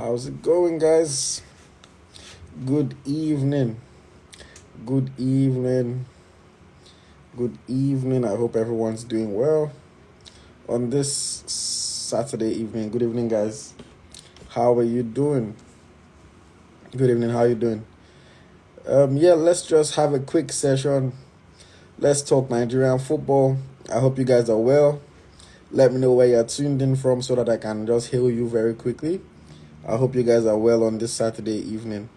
How's it going, guys? Good evening. Good evening. Good evening. I hope everyone's doing well on this Saturday evening. Good evening, guys. How are you doing? Good evening. How are you doing? Let's just have a quick session. Let's talk Nigerian football. I hope you guys are well. Let me know where you're tuned in from so that I can just hail you very quickly. I hope you guys are well on this Saturday evening.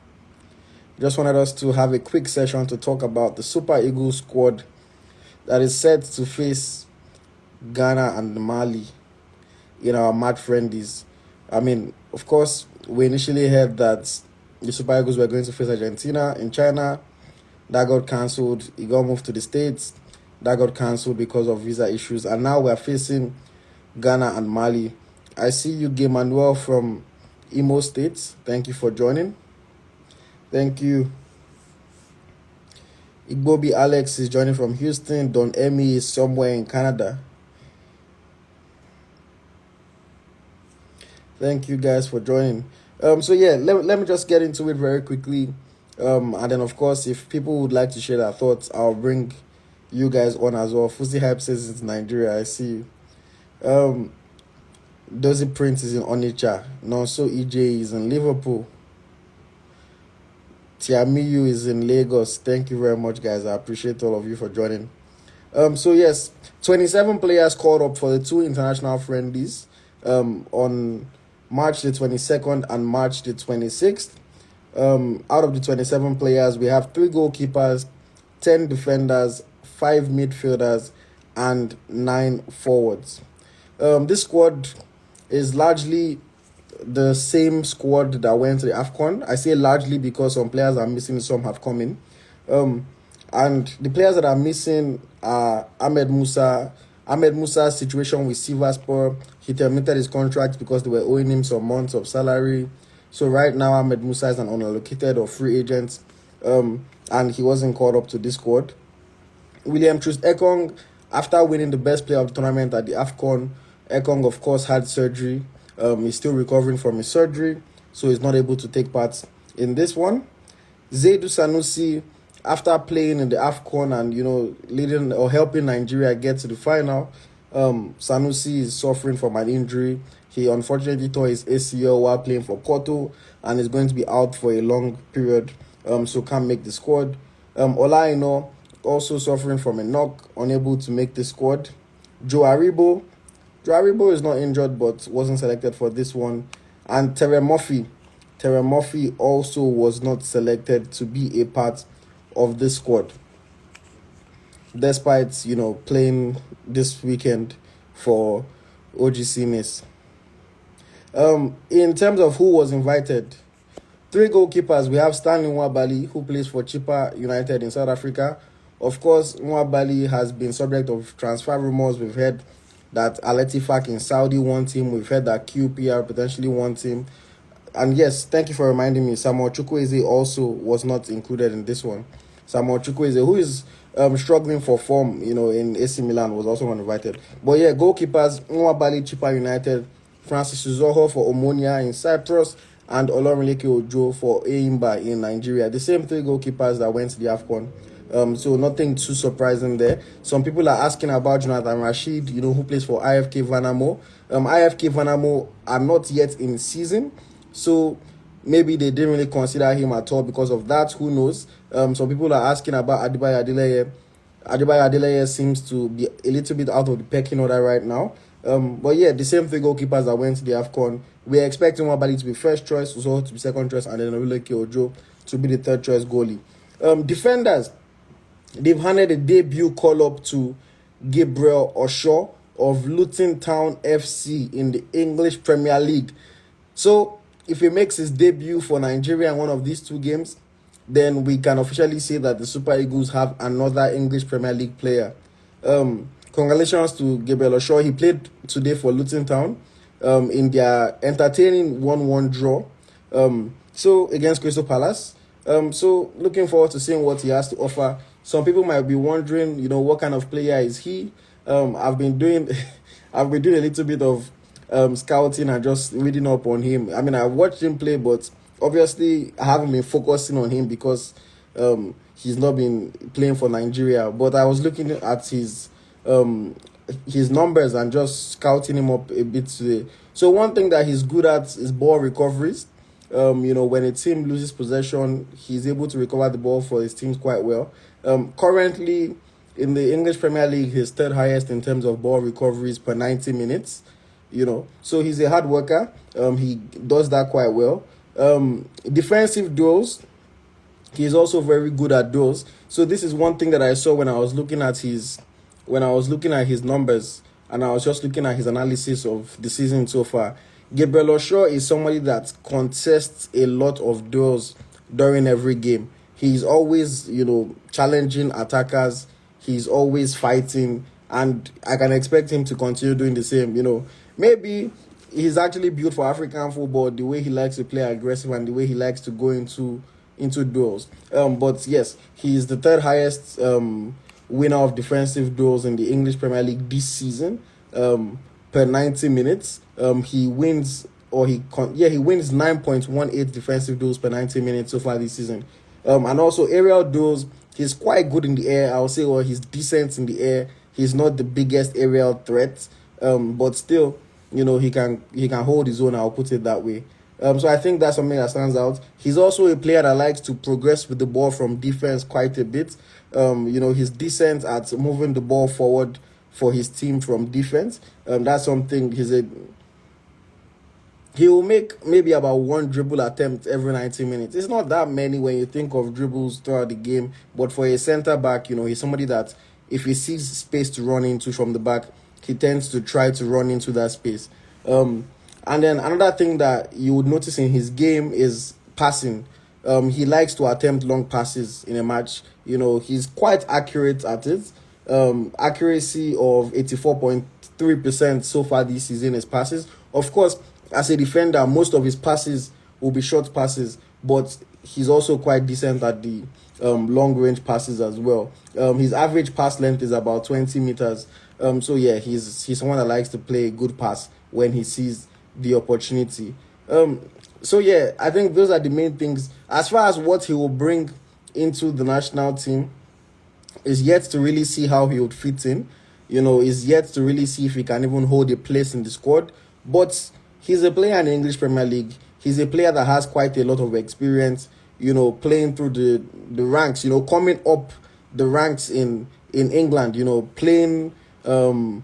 Just wanted us to have a quick session to talk about the Super Eagles squad that is set to face Ghana and Mali in our match friendlies. Of course, we initially heard that the Super Eagles were going to face Argentina in China. That got cancelled. It got moved to the States. That got cancelled because of visa issues. And now we're facing Ghana and Mali. I see you, Gabriel from Imo State. Thank you for joining. Thank you. Igbobi Alex is joining from Houston. Don Emmy is somewhere in Canada. Thank you guys for joining. Let me just get into it very quickly. And then, of course, if people would like to share their thoughts, I'll bring you guys on as well. Fusi Hype says it's Nigeria. I see you. Dozy Prince is in Onitsha. Nonso EJ is in Liverpool. Tiamiyu is in Lagos. Thank you very much, guys. I appreciate all of you for joining. 27 players called up for the two international friendlies on March the 22nd and March the 26th. Out of the 27 players, we have 3 goalkeepers, 10 defenders, 5 midfielders, and 9 forwards. This squad is largely the same squad that went to the AFCON. I say largely because some players are missing, some have come in. And the players that are missing are Ahmed Musa. Ahmed Musa's situation with Sivasspor, he terminated his contract because they were owing him some months of salary. So right now, Ahmed Musa is an unallocated or free agent, and he wasn't called up to this squad. William Troost Ekong, after winning the best player of the tournament at the AFCON, Ekong, of course, had surgery. He's still recovering from his surgery, so he's not able to take part in this one. Zaidu Sanusi, after playing in the AFCON and, leading or helping Nigeria get to the final, Sanusi is suffering from an injury. He unfortunately tore his ACL while playing for Porto and is going to be out for a long period, so can't make the squad. Olaino, also suffering from a knock, unable to make the squad. Joe Aribo is not injured but wasn't selected for this one. And Terry Murphy also was not selected to be a part of this squad, despite, playing this weekend for OGC Nice. In terms of who was invited, 3 goalkeepers, we have Stanley Nwabali, who plays for Chippa United in South Africa. Of course, Nwabali has been subject of transfer rumors. We've heard that Al Ettifaq in Saudi wants him. We've heard that QPR potentially wants him. And yes, thank you for reminding me, Samuel Chukwueze also was not included in this one. Samuel Chukwueze, who is struggling for form, in AC Milan, was also uninvited. But yeah, goalkeepers, Nwabali, Chippa United, Francis Uzoho for Omonia in Cyprus, and Olorunleke Ojo for Eimba in Nigeria. The same 3 goalkeepers that went to the AFCON. So nothing too surprising there. Some people are asking about Jonathan Rashid, who plays for IFK Vanamo. IFK Vanamo are not yet in season, so maybe they didn't really consider him at all because of that. Who knows? Some people are asking about Adebayo Adeleye. Adebayo Adeleye seems to be a little bit out of the pecking order right now. But yeah, the same 3 goalkeepers that went to the AFCON. We're expecting Nwabali to be first choice, Uzoho to be second choice, and then Olorunleke Ojo to be the third choice goalie. Defenders, they've handed a debut call-up to Gabriel Osho of Luton Town FC in the English Premier League. So, if he makes his debut for Nigeria in one of these 2 games, then we can officially say that the Super Eagles have another English Premier League player. Congratulations to Gabriel Osho. He played today for Luton Town in their entertaining 1-1 draw against Crystal Palace. So, looking forward to seeing what he has to offer. Some people might be wondering, what kind of player is he? I've been doing a little bit of scouting and just reading up on him. I mean, I watched him play, but obviously I haven't been focusing on him because he's not been playing for Nigeria. But I was looking at his numbers and just scouting him up a bit today. So one thing that he's good at is ball recoveries. When a team loses possession, he's able to recover the ball for his teams quite well. Currently, in the English Premier League, he's third highest in terms of ball recoveries per 90 minutes. So he's a hard worker. He does that quite well. Defensive duels, he's also very good at duels. So this is one thing that I saw when I was looking at his numbers, and I was just looking at his analysis of the season so far. Gabriel Osho is somebody that contests a lot of duels during every game. He's always, challenging attackers. He's always fighting, and I can expect him to continue doing the same. Maybe he's actually built for African football, the way he likes to play aggressive and the way he likes to go into duels. But yes, he is the third highest winner of defensive duels in the English Premier League this season. Per 90 minutes, he wins 9.18 defensive duels per 90 minutes so far this season. And also aerial duels, he's quite good in the air. I would say, he's decent in the air. He's not the biggest aerial threat, but still, he can hold his own. I'll put it that way. So I think that's something that stands out. He's also a player that likes to progress with the ball from defense quite a bit. He's decent at moving the ball forward for his team from defense. That's something he will make maybe about one dribble attempt every 90 minutes. It's not that many when you think of dribbles throughout the game, but for a center back, he's somebody that if he sees space to run into from the back, he tends to try to run into that space. And then another thing that you would notice in his game is passing. He likes to attempt long passes in a match. He's quite accurate at it. Accuracy of 84.3% so far this season is passes. Of course, as a defender, most of his passes will be short passes, but he's also quite decent at the long range passes as well. His average pass length is about 20 meters. So yeah, he's someone that likes to play a good pass when he sees the opportunity. So yeah, I think those are the main things. As far as what he will bring into the national team, is yet to really see how he would fit in. Is yet to really see if he can even hold a place in the squad. But he's a player in the English Premier League. He's a player that has quite a lot of experience, playing through the ranks, coming up the ranks in England, playing in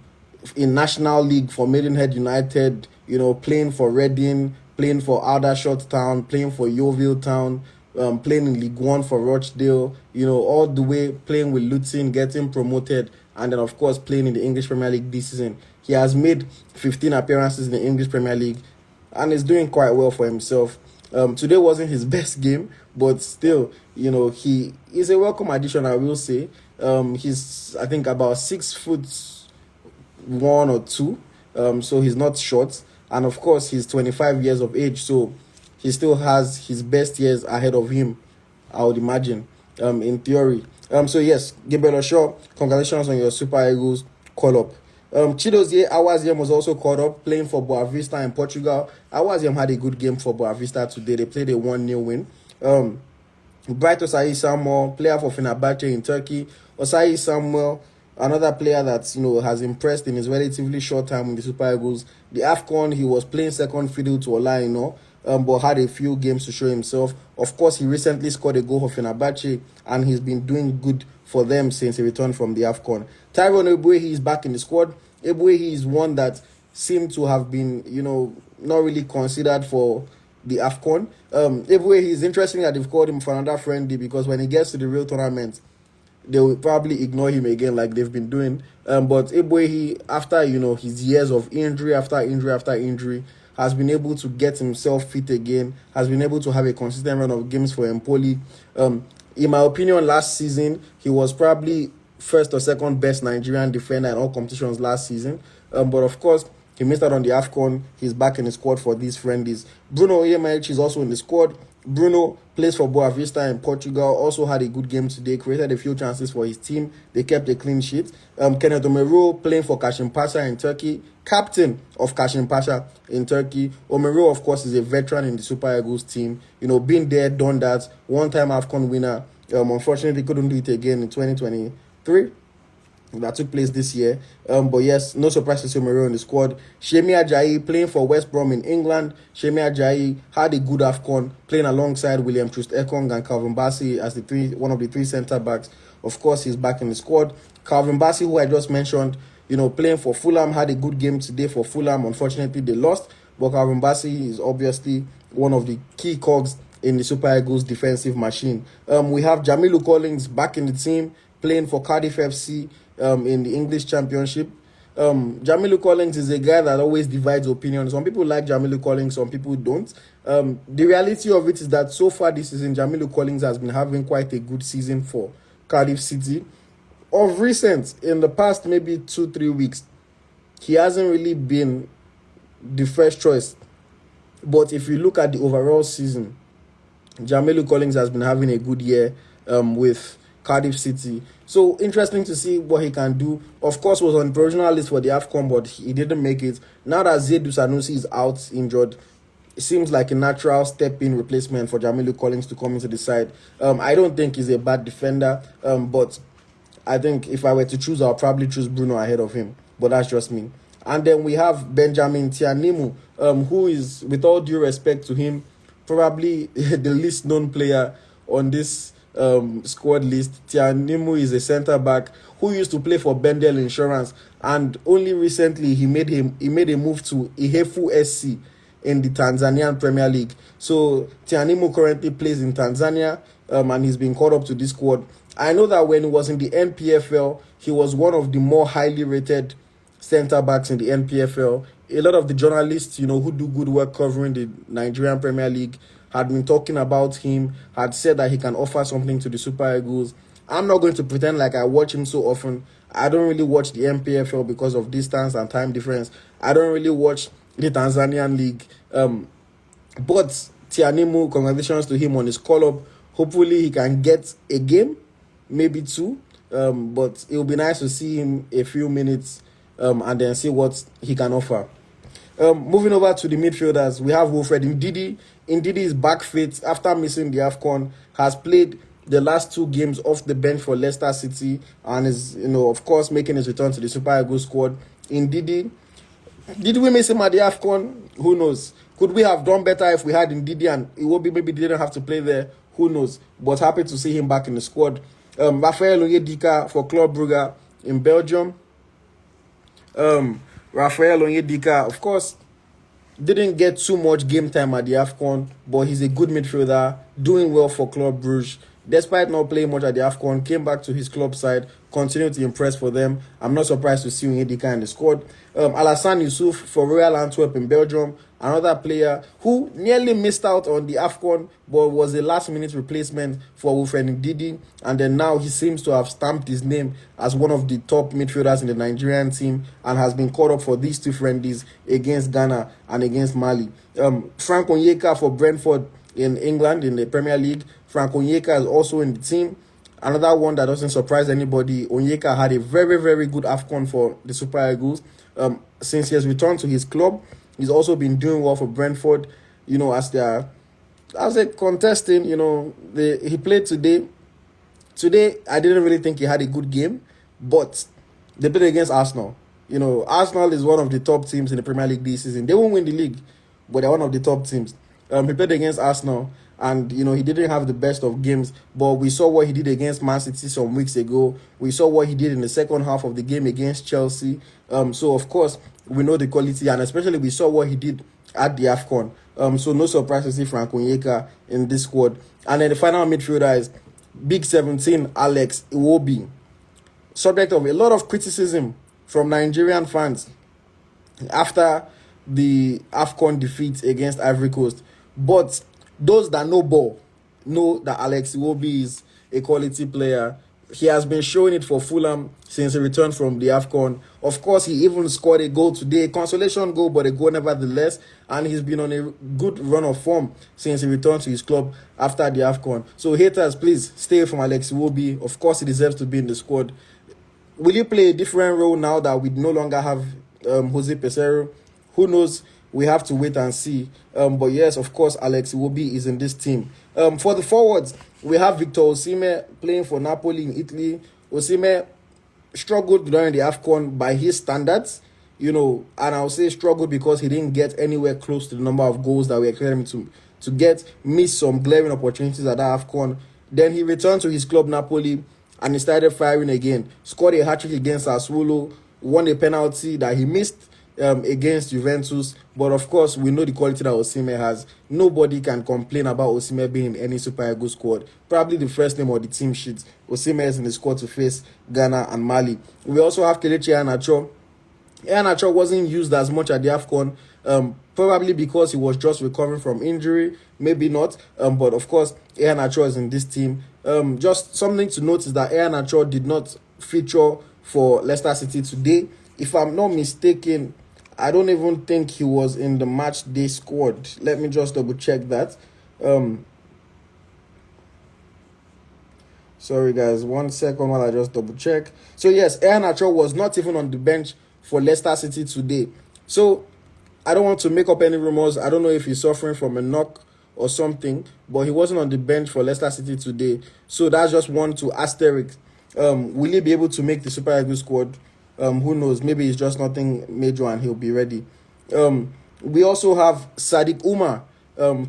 National League for Maidenhead United, playing for Reading, playing for Aldershot Town, playing for Yeovil Town, playing in League One for Rochdale, all the way playing with Luton, getting promoted, and then of course playing in the English Premier League this season. He has made 15 appearances in the English Premier League and is doing quite well for himself. Today wasn't his best game, but still, he is a welcome addition, I will say. He's, I think, about 6'1" or 2", so he's not short. And of course, he's 25 years of age, so he still has his best years ahead of him, I would imagine, in theory. So yes, Gabriel Osho, congratulations on your Super Eagles call-up. Chidozie Awaziem was also called up, playing for Boa Vista in Portugal. Awaziem had a good game for Boa Vista today. They played a 1-0 win. Bright Osayi Samuel, player for Fenerbahce in Turkey. Osayi Samuel, another player that has impressed in his relatively short time in the Super Eagles. The AFCON, he was playing second fiddle to Ola, but had a few games to show himself. Of course, he recently scored a goal for Fenerbahce, and he's been doing good for them since he returned from the AFCON. Tyrone Ebuehi is back in the squad. Ebuehi is one that seemed to have been, not really considered for the AFCON. Ebuehi is interesting that they've called him for another friendly, because when he gets to the real tournament, they will probably ignore him again like they've been doing. But Ebuehi, after, his years of injury after injury, has been able to get himself fit again, has been able to have a consistent run of games for Empoli. In my opinion, last season, he was probably first or second best Nigerian defender in all competitions last season. But of course, he missed out on the AFCON. He's back in the squad for these friendlies. Bruno Oyemech is also in the squad. Bruno plays for Boa Vista in Portugal, also had a good game today, created a few chances for his team. They kept a clean sheet. Kenneth Omero playing for Kashim Pasha in Turkey, captain of Kashim Pasha in Turkey. Omero, of course, is a veteran in the Super Eagles team. Been there, done that. One-time AFCON winner. Unfortunately, couldn't do it again in 2023. That took place this year. But yes, no surprise to see Omero in the squad. Shemi Ajayi playing for West Brom in England. Shemi Ajayi had a good AFCON, playing alongside William Troost-Ekong and Calvin Bassey as one of the three centre-backs. Of course, he's back in the squad. Calvin Bassey, who I just mentioned, playing for Fulham, had a good game today for Fulham. Unfortunately, they lost. But Calvin Bassey is obviously one of the key cogs in the Super Eagles defensive machine. We have Jamilu Collins back in the team, playing for Cardiff FC in the English Championship. Jamilu Collins is a guy that always divides opinions. Some people like Jamilu Collins, some people don't. The reality of it is that so far this season, Jamilu Collins has been having quite a good season for Cardiff City. Of recent, in the past maybe 2-3 weeks, he hasn't really been the first choice. But if you look at the overall season, Jamilu Collins has been having a good year with Cardiff City. So interesting to see what he can do. Of course, was on the provisional list for the AFCON, but he didn't make it. Now that Zedu Sanusi is out injured, it seems like a natural step-in replacement for Jamilu Collins to come into the side. I don't think he's a bad defender, but I think if I were to choose, I'll probably choose Bruno ahead of him. But that's just me. And then we have Benjamin Tianimu, who is, with all due respect to him, probably the least known player on this squad list. Tianimu is a centre-back who used to play for Bendel Insurance, and only recently he made a move to Ihefu SC in the Tanzanian Premier League. So Tianimu currently plays in Tanzania, and he's been called up to this squad. I know that when he was in the NPFL, he was one of the more highly rated centre-backs in the NPFL. A lot of the journalists, who do good work covering the Nigerian Premier League had been talking about him, had said that he can offer something to the Super Eagles. I'm not going to pretend like I watch him so often. I don't really watch the NPFL because of distance and time difference. I don't really watch the Tanzanian League. But Tianimu, congratulations to him on his call-up. Hopefully he can get a game, maybe two. But it will be nice to see him a few minutes and then see what he can offer. Moving over to the midfielders, we have Wilfred Ndidi. Ndidi is back fit after missing the AFCON, has played the last 2 games off the bench for Leicester City, and is, of course, making his return to the Super Eagles squad. Ndidi, did we miss him at the AFCON? Who knows? Could we have done better if we had Ndidi and Iwobi maybe didn't have to play there? Who knows? But happy to see him back in the squad. Rafael Onyedika for Club Brugge in Belgium. Rafael Onyedika, of course, didn't get too much game time at the AFCON, but he's a good midfielder, doing well for Club Brugge. Despite not playing much at the AFCON, came back to his club side, continued to impress for them. I'm not surprised to see Onyedika in the squad. Alassane Youssouf for Royal Antwerp in Belgium, another player who nearly missed out on the AFCON, but was a last-minute replacement for Wilfred Ndidi, and then now he seems to have stamped his name as one of the top midfielders in the Nigerian team and has been called up for these 2 friendlies against Ghana and against Mali. Frank Onyeka for Brentford in England in the Premier League. Frank Onyeka is also in the team. Another one that doesn't surprise anybody, Onyeka had a very, very good AFCON for the Super Eagles. Since he has returned to his club, he's also been doing well for Brentford, as they're contesting, he played today. Today, I didn't really think he had a good game, but they played against Arsenal. Arsenal is one of the top teams in the Premier League this season. They won't win the league, but they're one of the top teams. He played against Arsenal, and, he didn't have the best of games, but we saw what he did against Man City some weeks ago. We saw what he did in the second half of the game against Chelsea. So, of course, we know the quality, and especially we saw what he did at the AFCON. So, no surprise to see Frank Onyeka in this squad. And then the final midfielder is Big 17, Alex Iwobi. Subject of a lot of criticism from Nigerian fans after the AFCON defeat against Ivory Coast. But those that know ball know that Alex Iwobi is a quality player. he has been showing it for Fulham since he returned from the AFCON. Of course, he even scored a goal today, a consolation goal, but a goal nevertheless. And he's been on a good run of form since he returned to his club after the AFCON. So haters, please stay from Alex Iwobi. Of course, he deserves to be in the squad. Will he play a different role now that we no longer have Jose Peseiro? Who knows? We have to wait and see. But yes, of course, Alex Iwobi is in this team. For the forwards, we have Victor Osimhen playing for Napoli in Italy. Osimhen struggled during the AFCON by his standards, and I'll say struggled because he didn't get anywhere close to the number of goals that we expected him to get, missed some glaring opportunities at that AFCON. Then he returned to his club Napoli and he started firing again. Scored a hat-trick against Sassuolo, won a penalty that he missed against Juventus. But of course, we know the quality that Osimhen has. Nobody can complain about Osimhen being in any Super Eagles squad. Probably the first name on the team sheet. Osimhen is in the squad to face Ghana and Mali. We also have Kelechi Iheanacho. Iheanacho wasn't used as much at the AFCON, probably because he was just recovering from injury, maybe not. But of course, Iheanacho is in this team. Just something to note is that Iheanacho did not feature for Leicester City today. If I'm not mistaken, I don't even think he was in the match day squad. Let me just double check that. Sorry guys, 1 second while I just double check. So yes, Iheanacho was not even on the bench for Leicester City today. So I don't want to make up any rumors. I don't know if he's suffering from a knock or something, but he wasn't on the bench for Leicester City today. So that's just one to asterisk. Will he be able to make the Super Eagles squad? Who knows? Maybe it's just nothing major and he'll be ready. We also have Sadiq Umar,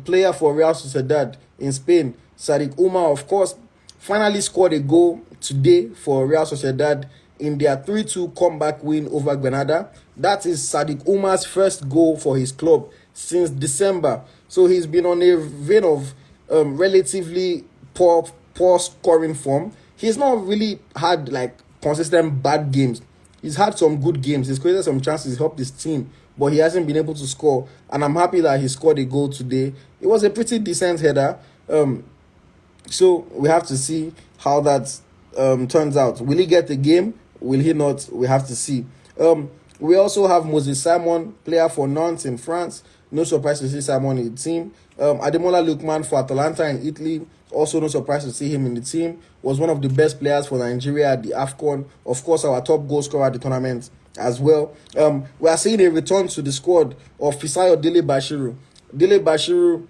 player for Real Sociedad in Spain. Sadiq Umar, of course, finally scored a goal today for Real Sociedad in their 3-2 comeback win over Granada. That is Sadiq Umar's first goal for his club since December. So he's been on a vein of relatively poor scoring form. He's not really had like consistent bad games. He's had some good games. He's created some chances, helped his team, but he hasn't been able to score. And I'm happy that he scored a goal today. It was a pretty decent header. So we have to see how that turns out. Will he get the game? Will he not? We have to see. We also have Moses Simon, player for Nantes in France. No surprise to see Simon in the team. Ademola Lookman for Atalanta in Italy. Also no surprise to see him in the team. Was one of the best players for Nigeria at the AFCON. Of course, our top goal scorer at the tournament as well. We are seeing a return to the squad of Fisayo Dele Bashiru. Dele Bashiru,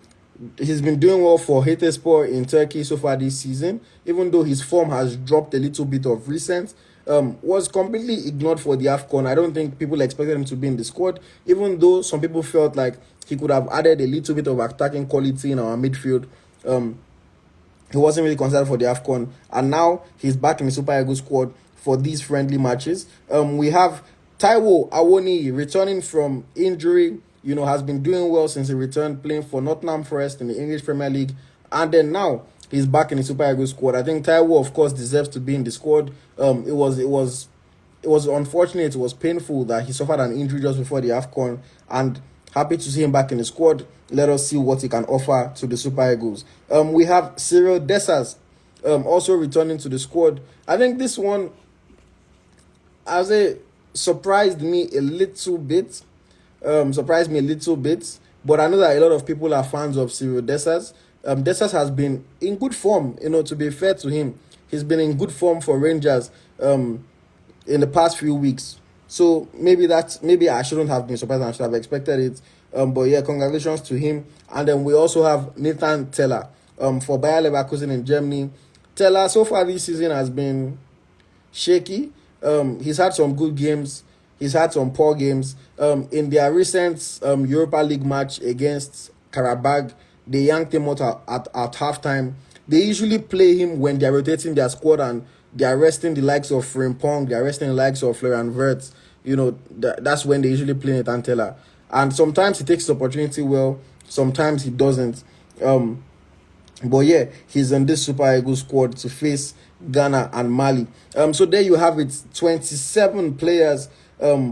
he's been doing well for Hatayspor in Turkey so far this season, even though his form has dropped a little bit of recent. Was completely ignored for the AFCON. I don't think people expected him to be in the squad, even though some people felt like he could have added a little bit of attacking quality in our midfield. He wasn't really considered for the AFCON, and now he's back in the Super Eagles squad for these friendly matches. We have Taiwo Awoniyi returning from injury, has been doing well since he returned, playing for Nottingham Forest in the English Premier League, and then now he's back in the Super Eagles squad. I think Taiwo, of course, deserves to be in the squad. It was unfortunate, it was painful that he suffered an injury just before the AFCON, and happy to see him back in the squad. Let us see what he can offer to the Super Eagles. We have Cyril Dessers also returning to the squad. I think this one, I'll say, surprised me a little bit. But I know that a lot of people are fans of Cyril Dessers. Dessers has been in good form, to be fair to him. He's been in good form for Rangers in the past few weeks. So maybe I shouldn't have been surprised. I should have expected it. But yeah, congratulations to him. And then we also have Nathan Teller for Bayer Leverkusen in Germany. Teller so far this season has been shaky. He's had some good games. He's had some poor games. In their recent Europa League match against Karabag, they yanked him out at halftime. They usually play him when they're rotating their squad and they're resting the likes of Frimpong, they're resting the likes of Florian Wirtz. That's when they usually play Nathan Teller. And sometimes he takes the opportunity well, sometimes he doesn't. But yeah, he's in this Super Eagles squad to face Ghana and Mali. So there you have it, 27 players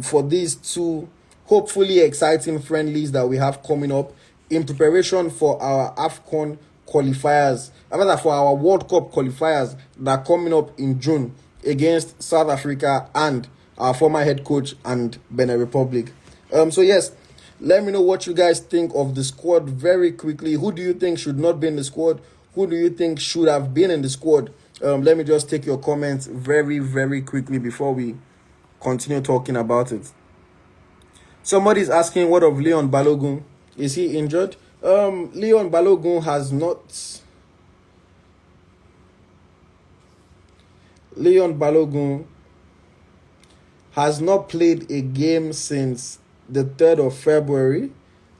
for these two hopefully exciting friendlies that we have coming up in preparation for our AFCON qualifiers, rather for our World Cup qualifiers that are coming up in June against South Africa and our former head coach and Benin Republic. So yes, let me know what you guys think of the squad very quickly. Who do you think should not be in the squad? Who do you think should have been in the squad? Let me just take your comments very, very quickly before we continue talking about it. Somebody's asking, what of Leon Balogun? Is he injured? Leon Balogun has not... Leon Balogun has not played a game since the 3rd of February.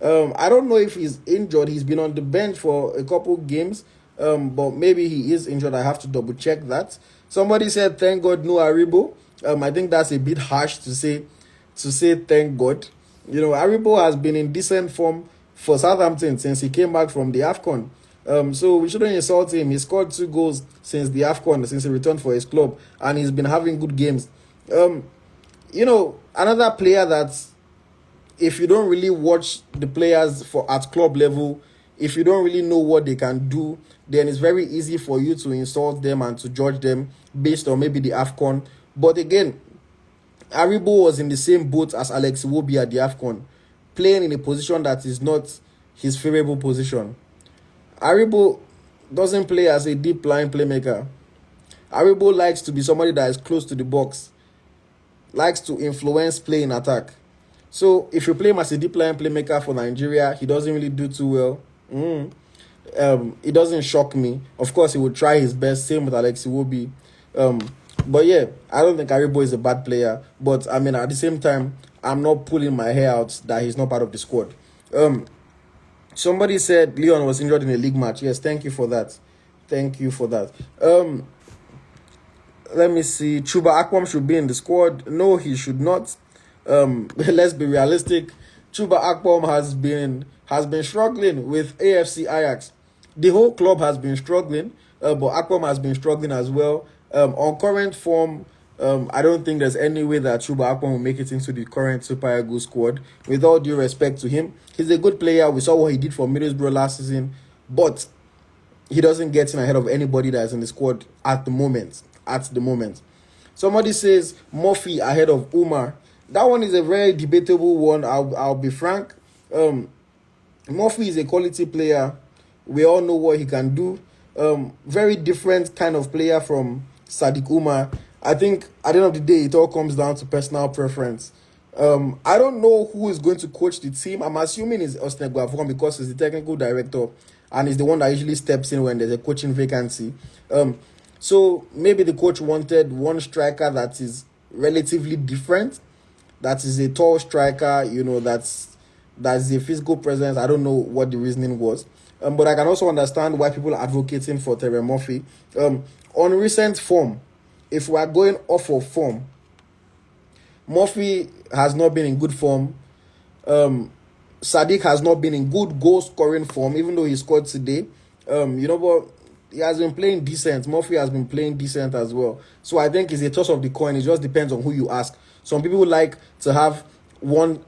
I don't know if he's injured. He's been on the bench for a couple games, but maybe he is injured. I have to double check that. Somebody said, thank God, no Aribo. I think that's a bit harsh to say thank God. You know, Aribo has been in decent form for Southampton since he came back from the AFCON. So we shouldn't insult him. He scored 2 goals since the AFCON, since he returned for his club, and he's been having good games. You know, another player that, if you don't really watch the players at club level, if you don't really know what they can do, then it's very easy for you to insult them and to judge them based on maybe the AFCON. But again, Aribo was in the same boat as Alex Iwobi at the AFCON, playing in a position that is not his favorable position. Aribo doesn't play as a deep line playmaker. Aribo likes to be somebody that is close to the box, likes to influence play in attack. So if you play him as a deep line playmaker for Nigeria, he doesn't really do too well. It doesn't shock me. Of course, he would try his best. Same with Alex Iwobi. But yeah, I don't think Aribo is a bad player. But I mean, at the same time, I'm not pulling my hair out that he's not part of the squad. Somebody said Leon was injured in a league match. Yes, thank you for that. Thank you for that. Let me see. Chuba Akpom should be in the squad. No, he should not. Let's be realistic. Chuba Akpom has been struggling with AFC Ajax. The whole club has been struggling, but Akpom has been struggling as well. On current form, I don't think there's any way that Chuba Akpom will make it into the current Super Eagles squad. With all due respect to him, he's a good player. We saw what he did for Middlesbrough last season, but he doesn't get in ahead of anybody that is in the squad at the moment. Somebody says Murphy ahead of Umar. That one is a very debatable one. I'll be frank. Murphy is a quality player. We all know what he can do. Very different kind of player from Sadiq Umar. I think at the end of the day, it all comes down to personal preference. I don't know who is going to coach the team. I'm assuming it's Austin Guavon because he's the technical director and he's the one that usually steps in when there's a coaching vacancy. So maybe the coach wanted one striker that is relatively different, that is a tall striker, you know, that's a physical presence. I don't know what the reasoning was. But I can also understand why people are advocating for Terry Murphy. On recent form, if we are going off of form, Murphy has not been in good form. Sadiq has not been in good goal-scoring form, even though he scored today. But he has been playing decent. Murphy has been playing decent as well. So I think it's a toss of the coin. It just depends on who you ask. Some people would like to have one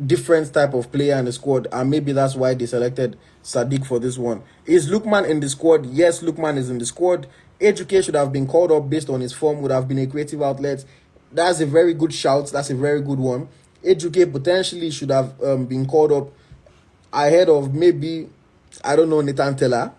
different type of player in the squad, and maybe that's why they selected Sadiq for this one. Is Lukman in the squad? Yes, Lukman is in the squad. AyoT should have been called up based on his form, would have been a creative outlet. That's a very good shout. That's a very good one. AyoT potentially should have been called up ahead of maybe, I don't know, Nathan Tella.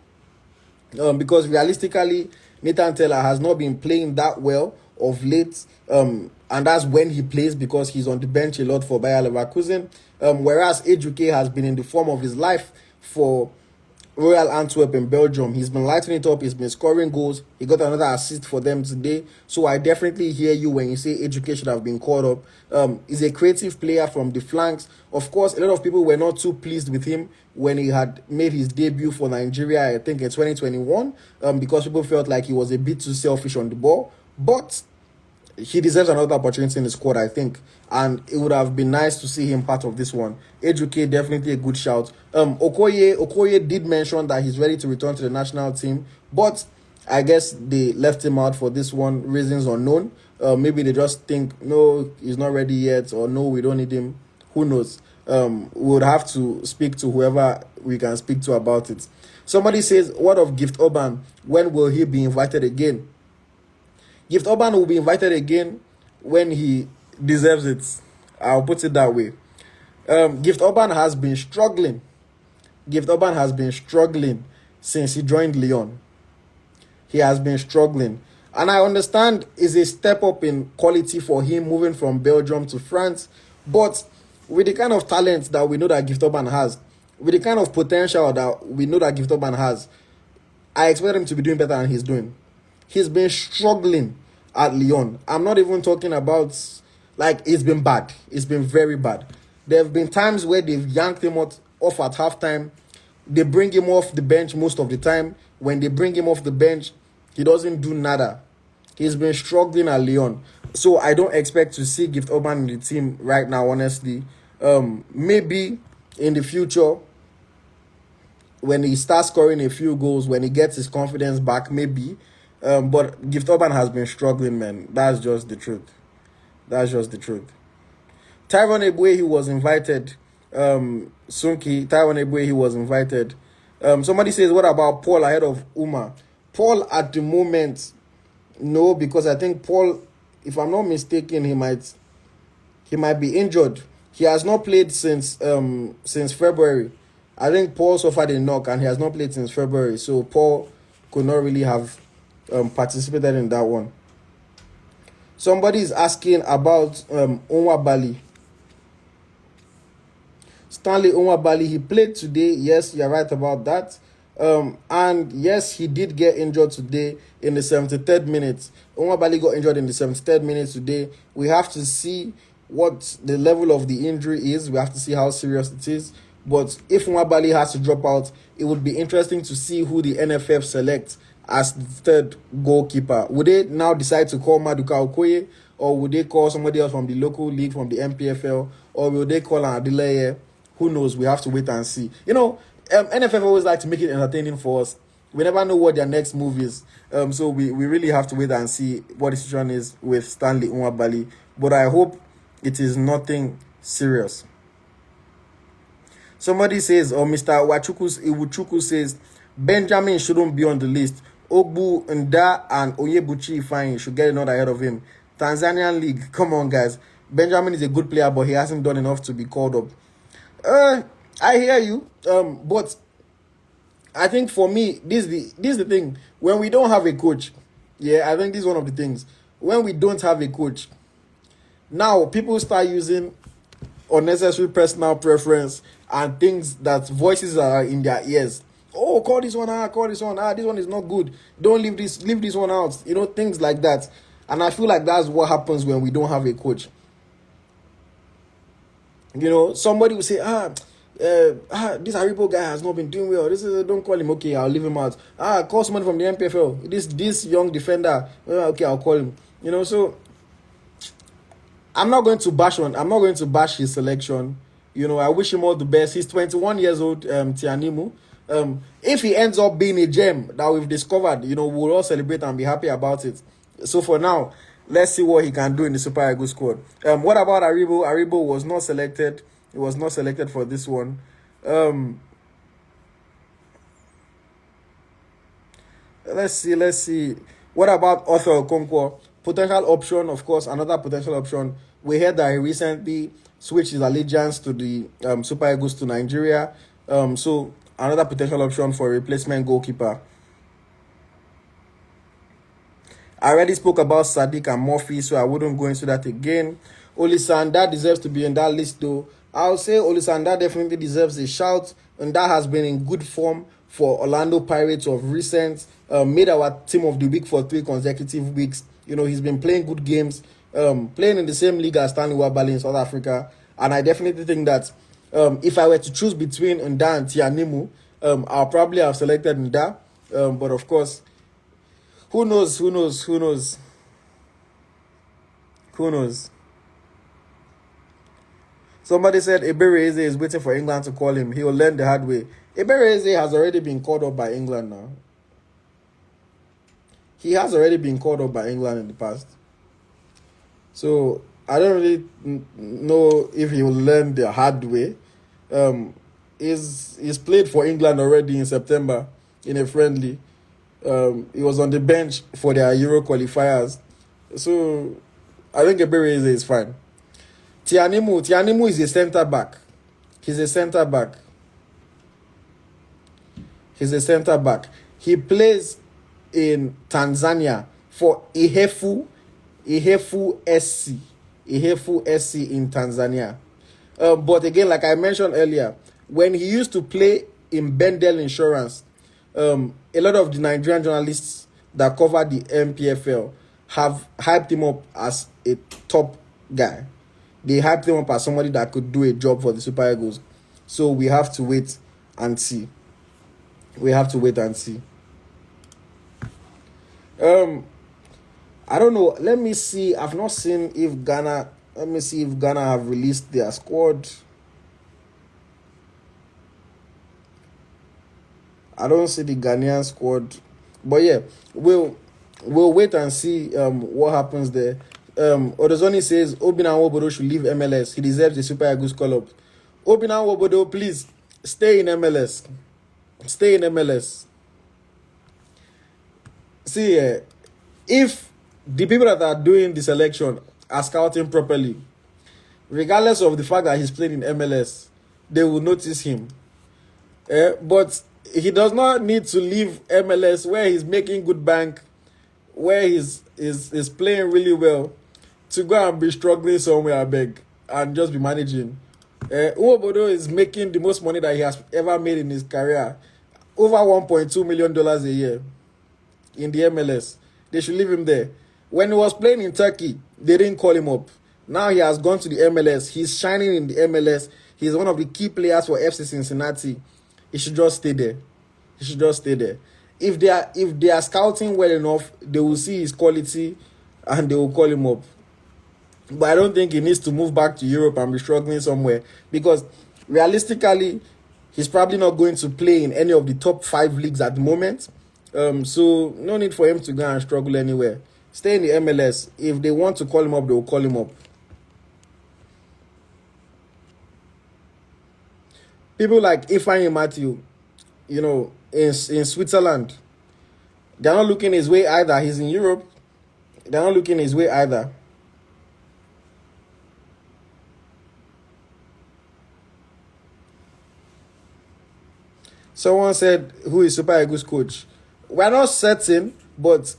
Because realistically, Nathan Tella has not been playing that well of late. And that's when he plays because he's on the bench a lot for Bayer Leverkusen. Whereas AyoT has been in the form of his life for Royal Antwerp in Belgium. He's been lighting it up. He's been scoring goals. He got another assist for them today. So I definitely hear you when you say AyoT should have been called up. He's a creative player from the flanks. Of course, a lot of people were not too pleased with him when he had made his debut for Nigeria, I think in 2021, because people felt like he was a bit too selfish on the ball. But he deserves another opportunity in the squad, I think. And it would have been nice to see him part of this one. AyoT, definitely a good shout. Okoye did mention that he's ready to return to the national team. But I guess they left him out for this one, reasons unknown. Maybe they just think, no, he's not ready yet. Or no, we don't need him. Who knows? we would have to speak to whoever we can speak to about it. Somebody says, what of Gift Urban? When will he be invited again? Gift Urban will be invited again when he deserves it. I'll put it that way. Gift Urban has been struggling. Gift Urban has been struggling since he joined Lyon. He has been struggling. And I understand it's a step up in quality for him moving from Belgium to France. But with the kind of talent that we know that Gift Urban has, with the kind of potential that we know that Gift Urban has, I expect him to be doing better than he's doing. He's been struggling at Lyon. I'm not even talking about, like, it's been bad. It's been very bad. There have been times where they've yanked him off at halftime. They bring him off the bench most of the time. When they bring him off the bench, he doesn't do nada. He's been struggling at Lyon. So I don't expect to see Gift Urban in the team right now, honestly. Maybe in the future, when he starts scoring a few goals, when he gets his confidence back, maybe. But Gift Urban has been struggling, man. That's just the truth. That's just the truth. Tyrone Ebue, he was invited. Tyrone Ebue, he was invited. Somebody says, what about Paul ahead of Uma? Paul at the moment, no, because I think Paul, if I'm not mistaken, he might be injured. He has not played since February. I think Paul suffered a knock and he has not played since February. So Paul could not really have participated in that one. Somebody is asking about Onwabali. Stanley Onwabali, he played today. Yes, you're right about that. And yes, he did get injured today in the 73rd minute. Onwabali got injured in the 73rd minute today. We have to see what the level of the injury is. We have to see how serious it is. But if Onwabali has to drop out, it would be interesting to see who the NFF selects as the third goalkeeper. Would they now decide to call Maduka Okoye, or would they call somebody else from the local league, from the MPFL, or will they call an Adeleye? Who knows? We have to wait and see. You know, NFF always like to make it entertaining for us. We never know what their next move is. So we really have to wait and see what the situation is with Stanley Onwabali. But I hope it is nothing serious. Somebody says, or Mr. Iwuchuku says, Benjamin shouldn't be on the list. Ogbu, Nda, and Oyebuchi fine should get another ahead of him. Tanzanian League, come on, guys. Benjamin is a good player, but he hasn't done enough to be called up. I hear you, but I think for me, this is the thing. When we don't have a coach, I think this is one of the things. When we don't have a coach, now people start using unnecessary personal preference and things that voices are in their ears. Oh, call this one out, call this one out. This one is not good. Don't leave this one out. You know, things like that. And I feel like that's what happens when we don't have a coach. You know, somebody will say, this Haribo guy has not been doing well. Don't call him. Okay, I'll leave him out. Call someone from the MPFL. This young defender. Okay, I'll call him. You know, so I'm not going to bash his selection. You know, I wish him all the best. He's 21 years old, Tianimu. If he ends up being a gem that we've discovered, you know, we'll all celebrate and be happy about it. So for now, let's see what he can do in the Super Eagles squad. What about Aribo? Aribo was not selected. He was not selected for this one. Let's see. What about Arthur Okonkwo? Potential option, of course, another potential option. We heard that he recently switched his allegiance to the Super Eagles to Nigeria. So another potential option for a replacement goalkeeper. I already spoke about Sadiq and Murphy, so I wouldn't go into that again. Olisanda deserves to be in that list, though. I'll say Olisanda definitely deserves a shout, and that has been in good form for Orlando Pirates of recent. Made our team of the week for 3 consecutive weeks. You know, he's been playing good games, playing in the same league as Stanley Wabali in South Africa. And I definitely think that if I were to choose between Nda and Tianimu, I'll probably have selected Nda. But of course, who knows? Somebody said Ebereze is waiting for England to call him. He will learn the hard way. Ebereze has already been called up by England now. He has already been called up by England in the past. So I don't really know if he will learn the hard way. Um, he's played for England already in September in a friendly. He was on the bench for their Euro qualifiers, so I think Gabriel is fine. Tianimu is a centre back. He's a centre back. He's a centre back. He plays in Tanzania for Ihefu SC. Ihefu SC in Tanzania. But again, like I mentioned earlier, when he used to play in Bendel Insurance, a lot of the Nigerian journalists that cover the MPFL have hyped him up as a top guy. They hyped him up as somebody that could do a job for the Super Eagles. So we have to wait and see. We have to wait and see. I don't know. Let me see. I've not seen if Ghana. Let me see if Ghana have released their squad. I don't see the Ghanaian squad, but yeah, we'll wait and see what happens there. Odozoni says Obinan Wobodo should leave MLS. He deserves the Super Eagles call-up. Obinan Wobodo, please stay in MLS. Stay in MLS. See, if the people that are doing the selection are scouting properly, regardless of the fact that he's playing in MLS, they will notice him. But he does not need to leave MLS where he's making good bank, where he's playing really well, to go and be struggling somewhere, I beg, and just be managing. Uwobodo is making the most money that he has ever made in his career, over $1.2 million a year in the MLS. They should leave him there. When he was playing in Turkey, they didn't call him up. Now he has gone to the MLS. He's shining in the MLS. He's one of the key players for FC Cincinnati. He should just stay there. He should just stay there. If they are scouting well enough, they will see his quality and they will call him up. But I don't think he needs to move back to Europe and be struggling somewhere, because realistically, he's probably not going to play in any of the top 5 leagues at the moment. So no need for him to go and struggle anywhere. Stay in the MLS. If they want to call him up, they will call him up. People like Ifeanyi Matthew, in Switzerland, they're not looking his way either. He's in Europe. They're not looking his way either. Someone said, who is Super Eagles coach? We're not certain, but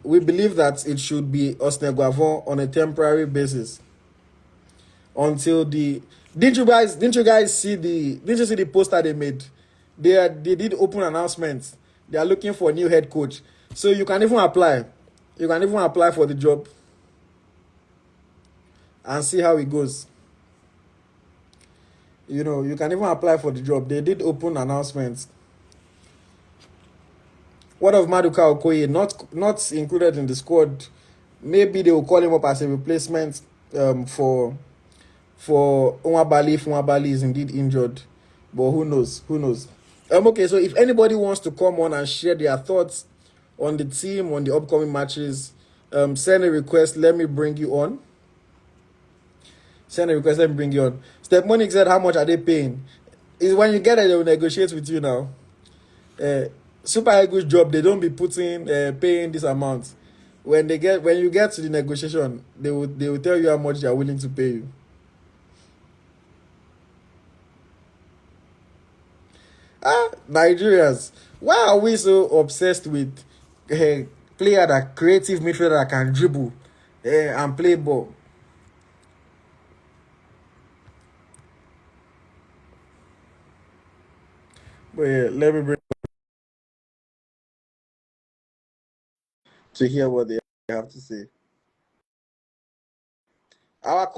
we believe that it should be Osner Guavon on a temporary basis until the. Didn't you guys see the poster they made? They did open announcements. They are looking for a new head coach, so you can even apply. You can even apply for the job and see how it goes. You can even apply for the job. They did open announcements. What of Maduka Okoye? Not included in the squad. Maybe they will call him up as a replacement for Nwabali if Nwabali is indeed injured. But who knows? Okay, so if anybody wants to come on and share their thoughts on the team, on the upcoming matches, send a request. Let me bring you on. Send a request. Let me bring you on. Step Monique said, how much are they paying? Is when you get it, they will negotiate with you now. Super Eagles job, they don't be paying this amount. When you get to the negotiation, they will tell you how much they are willing to pay you. Nigerians, why are we so obsessed with a player that creative midfielder that can dribble and play ball? But yeah, let me bring to hear what they have to say. Our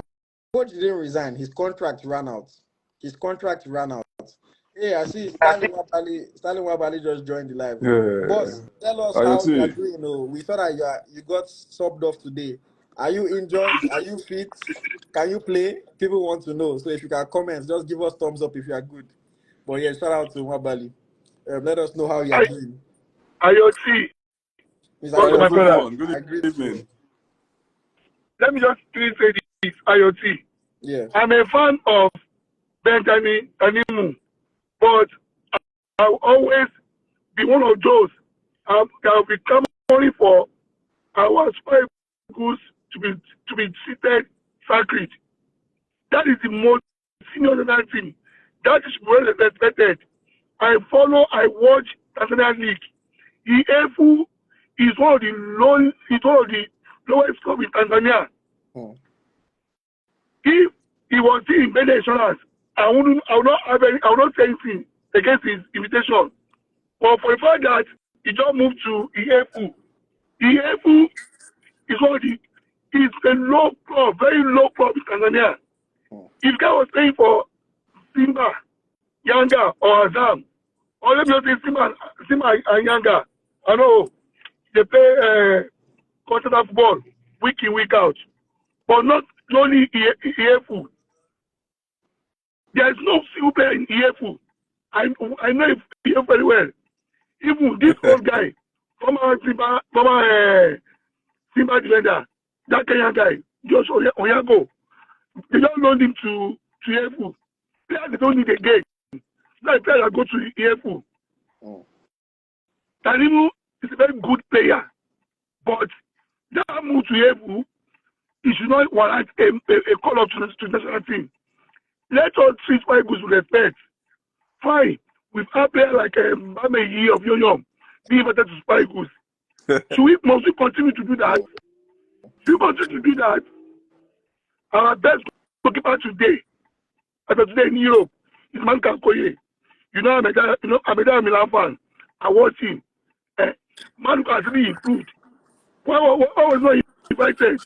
coach didn't resign. His contract ran out. Hey, I see Stanley Wabali just joined the live. Boss, tell us how you are doing. We thought that you got subbed off today. Are you injured? Are you fit? Can you play? People want to know. So if you can comment, just give us thumbs up if you are good. But yeah, shout out to Wabali. Let us know how you are doing. AyoT. Mr. Welcome, my brother. Good evening. Let me just please say this. AyoT. Yes. I'm a fan of Benjamin Tanimu, but I'll always be one of those that will be clamoring for our spy goods to be seated sacred. That is the most senior national team. That is well respected. I watch Tanzanian League. EFU is one of the lowest club in Tanzania. Hmm. If he was still in better insurance, I will not say anything against his invitation. But for the fact that he just moved to EFU is one of the is a low club, very low club in Tanzania. If guy was playing for Simba, Yanga, or Azam, or let me not say Simba and Yanga, I know they play continental football week in, week out, but not only EFU. There is no single player in EFU. I know EFU very well. Even this old guy, former Simba defender, that Kenyan guy, Josh Onyango, they don't loan him to EFU. Players they don't need a game. Now players that go to EFU. Tanimu is a very good player, but that move to EFU, he should not warrant a call up to the national team. Let us treat Spy Eagles with respect. Fine, with a player like Mame of Yoyom being invited to Spy Eagles. Must we continue to do that? Should we continue to do that? Our best goalkeeper today, as of today in Europe, is Manka Koye. I'm a Milan fan. I watch him. Man has really improved. Why was not invited?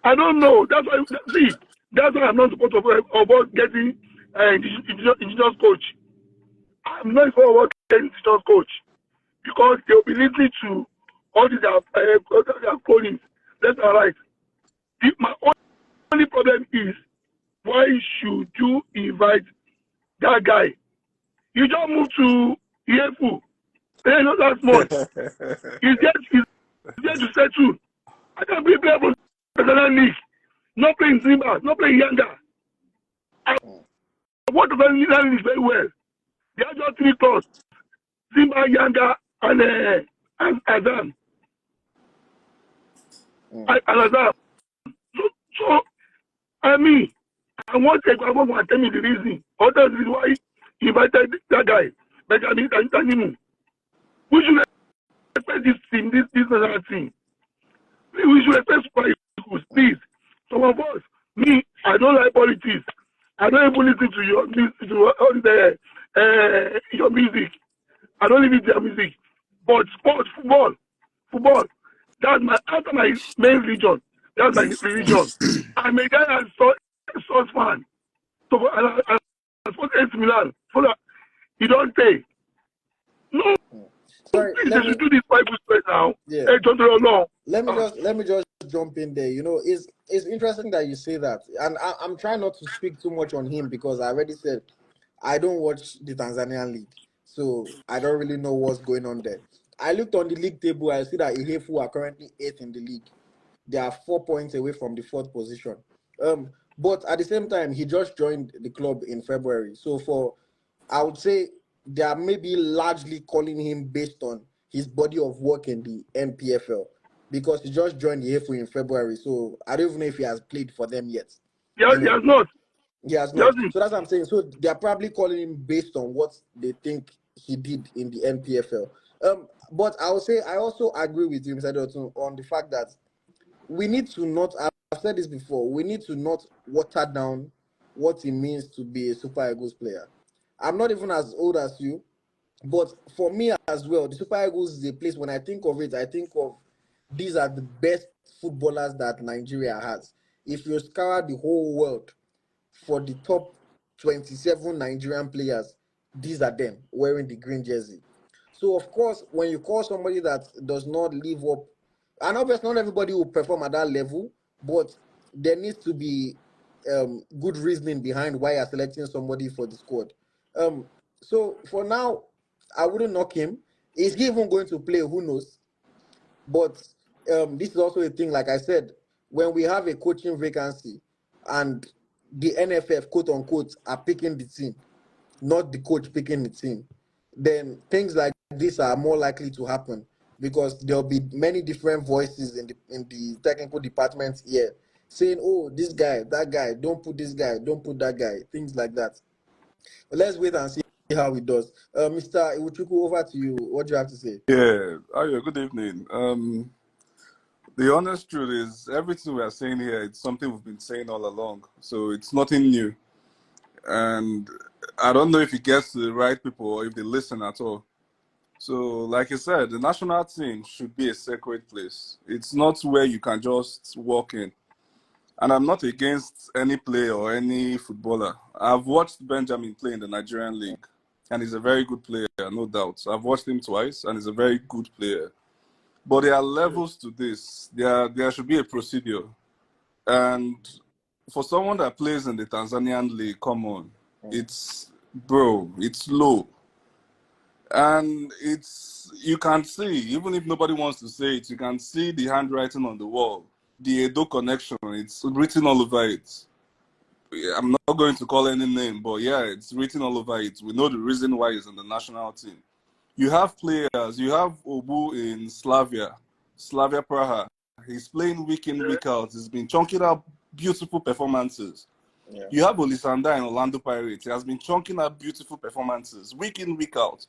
I don't know. That's why I'm not supportive of us getting indigenous coach. I'm not for getting indigenous coach because they'll be listening to all these their callings left and right. My only problem is why should you invite that guy? You just move to EFU. Not that much. He's there to settle. I can't be player for Tanzanian League. Not playing Simba, not playing Yanga. I want to play Tanzanian League very well. They are just three clubs: Simba, Yanga, and Azam. And Azam. So, I want to tell me the reason. Other reason why he invited that guy, Benjamin Tanimu. We should respect this team, this national team. We should respect Super Eagles, please. Some of us, I don't like politics. I don't even listen to your music. I don't listen to your music. But sports, football, that's my main religion. That's my religion. I'm a guy that's sports fan. So I support AC Milan. So that you don't pay. No. Sorry, please, they should do this Bible straight now. Yeah. Hey, John, no. Let me just jump in there. It's interesting that you say that, and I'm trying not to speak too much on him because I already said I don't watch the Tanzanian league, so I don't really know what's going on there. I looked on the league table. I see that Ihefu are currently 8th in the league. They are 4 points away from the 4th position. But at the same time, he just joined the club in February. So I would say they are maybe largely calling him based on his body of work in the NPFL because he just joined the AFU in February. So I don't even know if he has played for them yet. Yeah, he has not. He has not. So that's what I'm saying. So they are probably calling him based on what they think he did in the NPFL. But I would say I also agree with you, Mr. Dotun, on the fact that we need to not, I've said this before, we need to not water down what it means to be a Super Eagles player. I'm not even as old as you, but for me as well, the Super Eagles is a place, when I think of it, I think of these are the best footballers that Nigeria has. If you scour the whole world for the top 27 Nigerian players, these are them wearing the green jersey. So, of course, when you call somebody that does not live up, and obviously not everybody will perform at that level, but there needs to be good reasoning behind why you're selecting somebody for the squad. So for now, I wouldn't knock him. Is he even going to play? Who knows? But this is also a thing, like I said, when we have a coaching vacancy and the NFF, quote unquote, are picking the team, not the coach picking the team, then things like this are more likely to happen because there'll be many different voices in the technical department here saying, oh, this guy, that guy, don't put this guy, don't put that guy, things like that. But let's wait and see how it does. Mr. Iwuchukwu, over to you. What do you have to say? Yeah, good evening. The honest truth is everything we are saying here, it's something we've been saying all along. So it's nothing new. And I don't know if it gets to the right people or if they listen at all. So, like I said, the national team should be a sacred place. It's not where you can just walk in. And I'm not against any player or any footballer. I've watched Benjamin play in the Nigerian league, and he's a very good player, no doubt. I've watched him twice, and he's a very good player. But there are levels to this. There should be a procedure. And for someone that plays in the Tanzanian league, come on, it's low. And you can see, even if nobody wants to say it, you can see the handwriting on the wall. The Edo connection, it's written all over it. I'm not going to call any name, but yeah, it's written all over it. We know the reason why he's in the national team. You have players, you have Obu in Slavia Praha. He's playing week in, week out. He's been chunking up beautiful performances. Yeah. You have Olisanda in Orlando Pirates. He has been chunking up beautiful performances, week in, week out.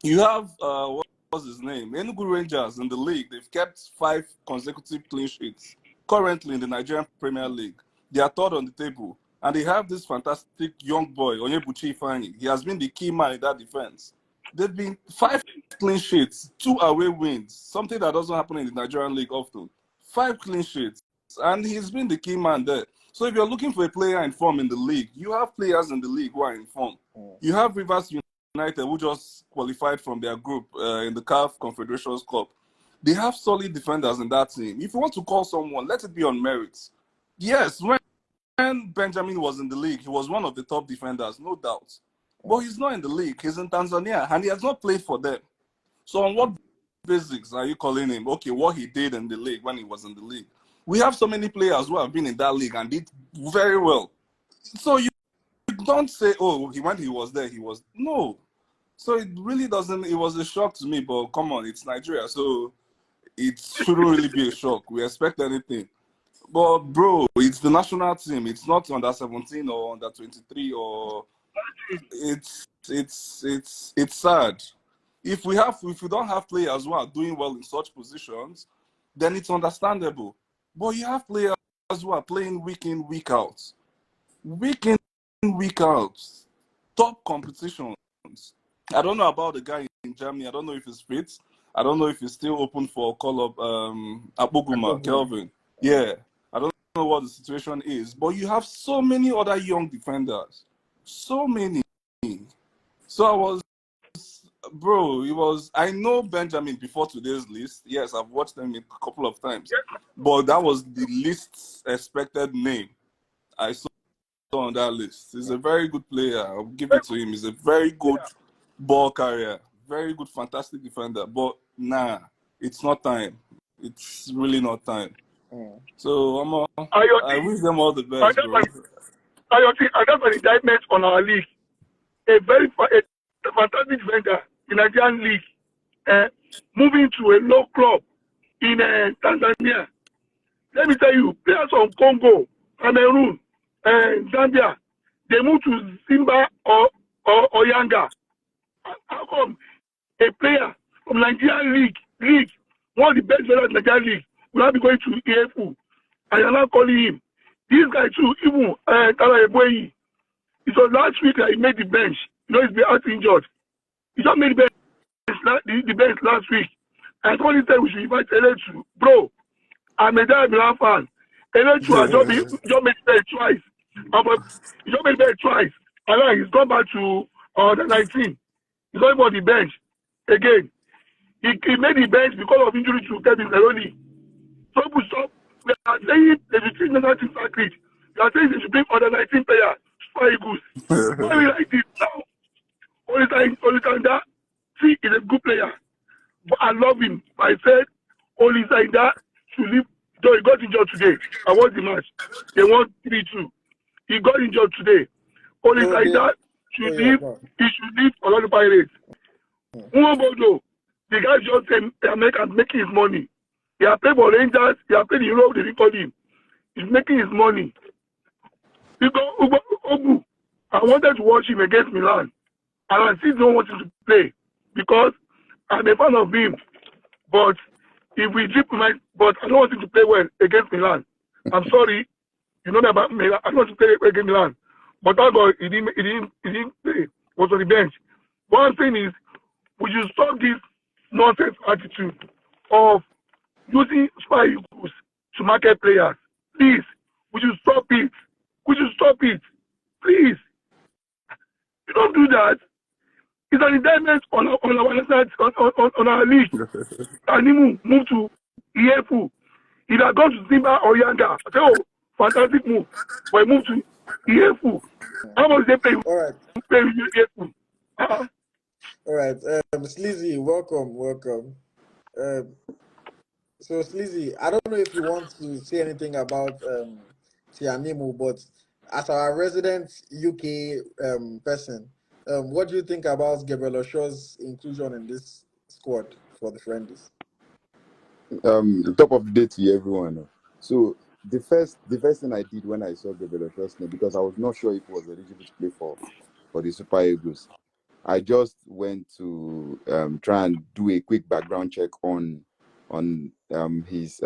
You have, what was his name? Enugu Rangers in the league. They've kept 5 consecutive clean sheets. Currently in the Nigerian Premier League, they are third on the table. And they have this fantastic young boy, Onyebuchi Ifeanyi. He has been the key man in that defense. They've been 5 clean sheets, 2 away wins, something that doesn't happen in the Nigerian league often. 5 clean sheets, and he's been the key man there. So if you're looking for a player in form in the league, you have players in the league who are in form. You have Rivers United, who just qualified from their group in the CAF Confederations Cup. They have solid defenders in that team. If you want to call someone, let it be on merits. Yes, when Benjamin was in the league, he was one of the top defenders, no doubt. But he's not in the league. He's in Tanzania, and he has not played for them. So on what basics are you calling him? Okay, what he did in the league when he was in the league. We have so many players who have been in that league and did very well. So you don't say, oh, when he was there, he was... No. So it really doesn't... It was a shock to me, but come on, it's Nigeria, so it shouldn't really be a shock. We expect anything. But, bro, it's the national team. It's not under 17 or under 23 or... It's sad. If we don't have players who are doing well in such positions, then it's understandable. But you have players who are playing week in, week out. Week in, week out. Top competitions. I don't know about the guy in Germany. I don't know if he's fit. I don't know if he's still open for a call-up. Aboguma, Kelvin. Yeah. I don't know what the situation is. But you have so many other young defenders. So many. So I know Benjamin before today's list. Yes, I've watched him a couple of times. But that was the least expected name I saw on that list. He's a very good player. I'll give it to him. He's a very good ball carrier. Very good, fantastic defender. But it's not time. It's really not time. So I wish them all the best, bro. AyoT, and that's an indictment on our league. A fantastic defender in the Nigerian league, moving to a low club in Tanzania. Let me tell you, players from Congo, Cameroon, Zambia, they move to Simba or Yanga. How come a player from Nigerian league, one of the best players in the Nigerian league, will not be going to EFU? And you're not calling him. This guy too, even Tala Eboyi. It was last week that he made the bench. He's been out injured. He just made the bench last week. And somebody said we should invite Elechu. Bro, I'm a Milan fan. Elechu has just made the bench twice. He just made the bench twice. And now he's gone back to the 19. He's not even on the bench again. He made the bench because of injury to Kevin Zeroni. So we are saying they should treat national team sacred. We are saying they should bring under 19 players. Very good. Why we like this now? Olisanda, see, is a good player. But I love him. I said Olisanda should leave So he got injured today. I watched the match. They won 3-2. He got injured today. Only So like they, that oh should yeah, leave. no. He should leave Orlando Pirates. Bojo, the guy just said America making his money. He has played for Rangers. He has played in Europe. They didn't call him. He's making his money. Because Ogu, I wanted to watch him against Milan, and I still don't want him to play because I'm a fan of him. But if we drip my, but I don't want him to play well against Milan. I'm sorry, you know that about Milan. I don't want to play against Milan. But that guy, he didn't play. Was on the bench. One thing is, we should stop this nonsense attitude of using spy Eagles to market players. Please, we should stop it. We should stop it. Please. You don't do that. It's an indictment on our list. Animu move to Iefu. If I go to Zimba or Yanga, I say, oh, fantastic move. But he move to Iefu. How much they pay you? All right. Pay you Iefu. All right. Sleazy, welcome. So Sleazy, I don't know if you want to say anything about Tianimu, but as our resident UK person, what do you think about Gabriel Oshaw's inclusion in this squad for the friendlies? Top of the day to everyone. So the first thing I did when I saw Gabriel Oshaw's name, because I was not sure if he was eligible to play for the Super Eagles, I just went to try and do a quick background check on his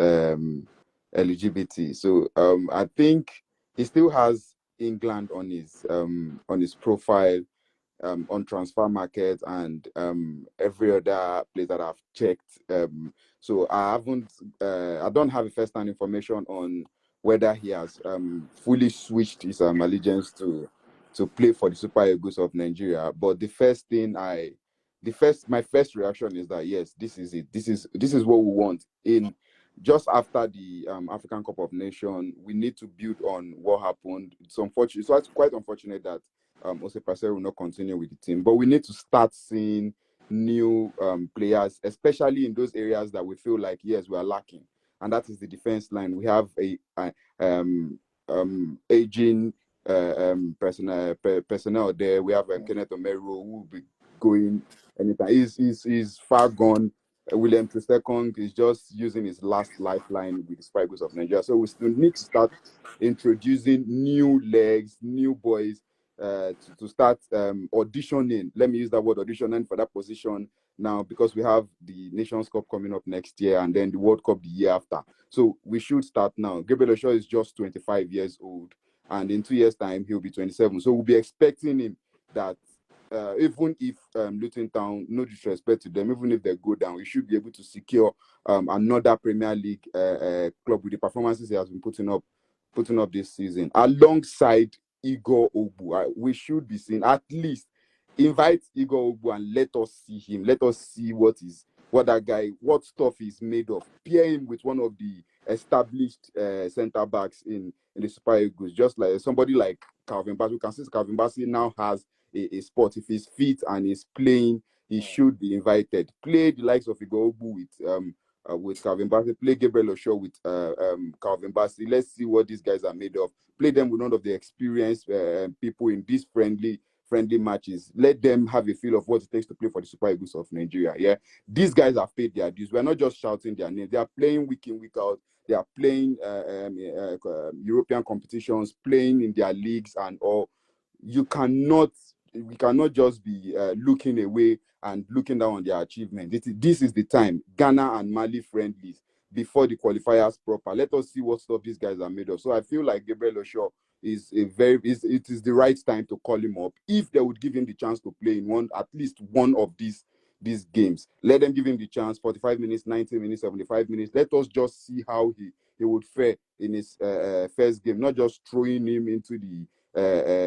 eligibility. So I think he still has England on his profile. On transfer market and every other place that I've checked. So I don't have a first-hand information on whether he has fully switched his allegiance to play for the Super Eagles of Nigeria. But my first reaction is that yes, this is it. This is what we want. In just after the African Cup of Nations, we need to build on what happened. It's unfortunate. So it's quite unfortunate that Osei will not continue with the team. But we need to start seeing new players, especially in those areas that we feel like, yes, we are lacking. And that is the defense line. We have a aging personnel there. We have Kenneth Omeru, who will be going anytime. He's far gone. William Tristekong is just using his last lifeline with the Spikes of Nigeria. So we still need to start introducing new legs, new boys, to start auditioning. Let me use that word, auditioning, for that position now, because we have the Nations Cup coming up next year and then the World Cup the year after. So we should start now. Gabriel Osho is just 25 years old, and in 2 years' time, he'll be 27. So we'll be expecting him that even if Luton Town, no disrespect to them, even if they go down, we should be able to secure another Premier League club with the performances he has been putting up this season, alongside Igor Ogbu. We should be seeing, at least invite Igor Ogbu and let us see him. Let us see what that guy, what stuff he's made of. Pair him with one of the established centre backs in the Super Eagles, just like somebody like Calvin Bassey. We can see Calvin Bassey now has a spot. If he's fit and he's playing, he should be invited. Play the likes of Igor Ogbu with Calvin Bassey. Play Gabriel Osho with Calvin Bassey. Let's see what these guys are made of. Play them with one of the experienced people in these friendly matches. Let them have a feel of what it takes to play for the Super Eagles of Nigeria. Yeah, these guys have paid their dues. We're not just shouting their names. They are playing week in, week out. They are playing European competitions, playing in their leagues and all. We cannot just be looking away and looking down on their achievement. This is the time. Ghana and Mali friendlies before the qualifiers proper. Let us see what stuff these guys are made of. So I feel like Gabriel Osho it is the right time to call him up. If they would give him the chance to play in at least one of these games, let them give him the chance. 45 minutes, 90 minutes, 75 minutes. Let us just see how he would fare in his first game. Not just throwing him into the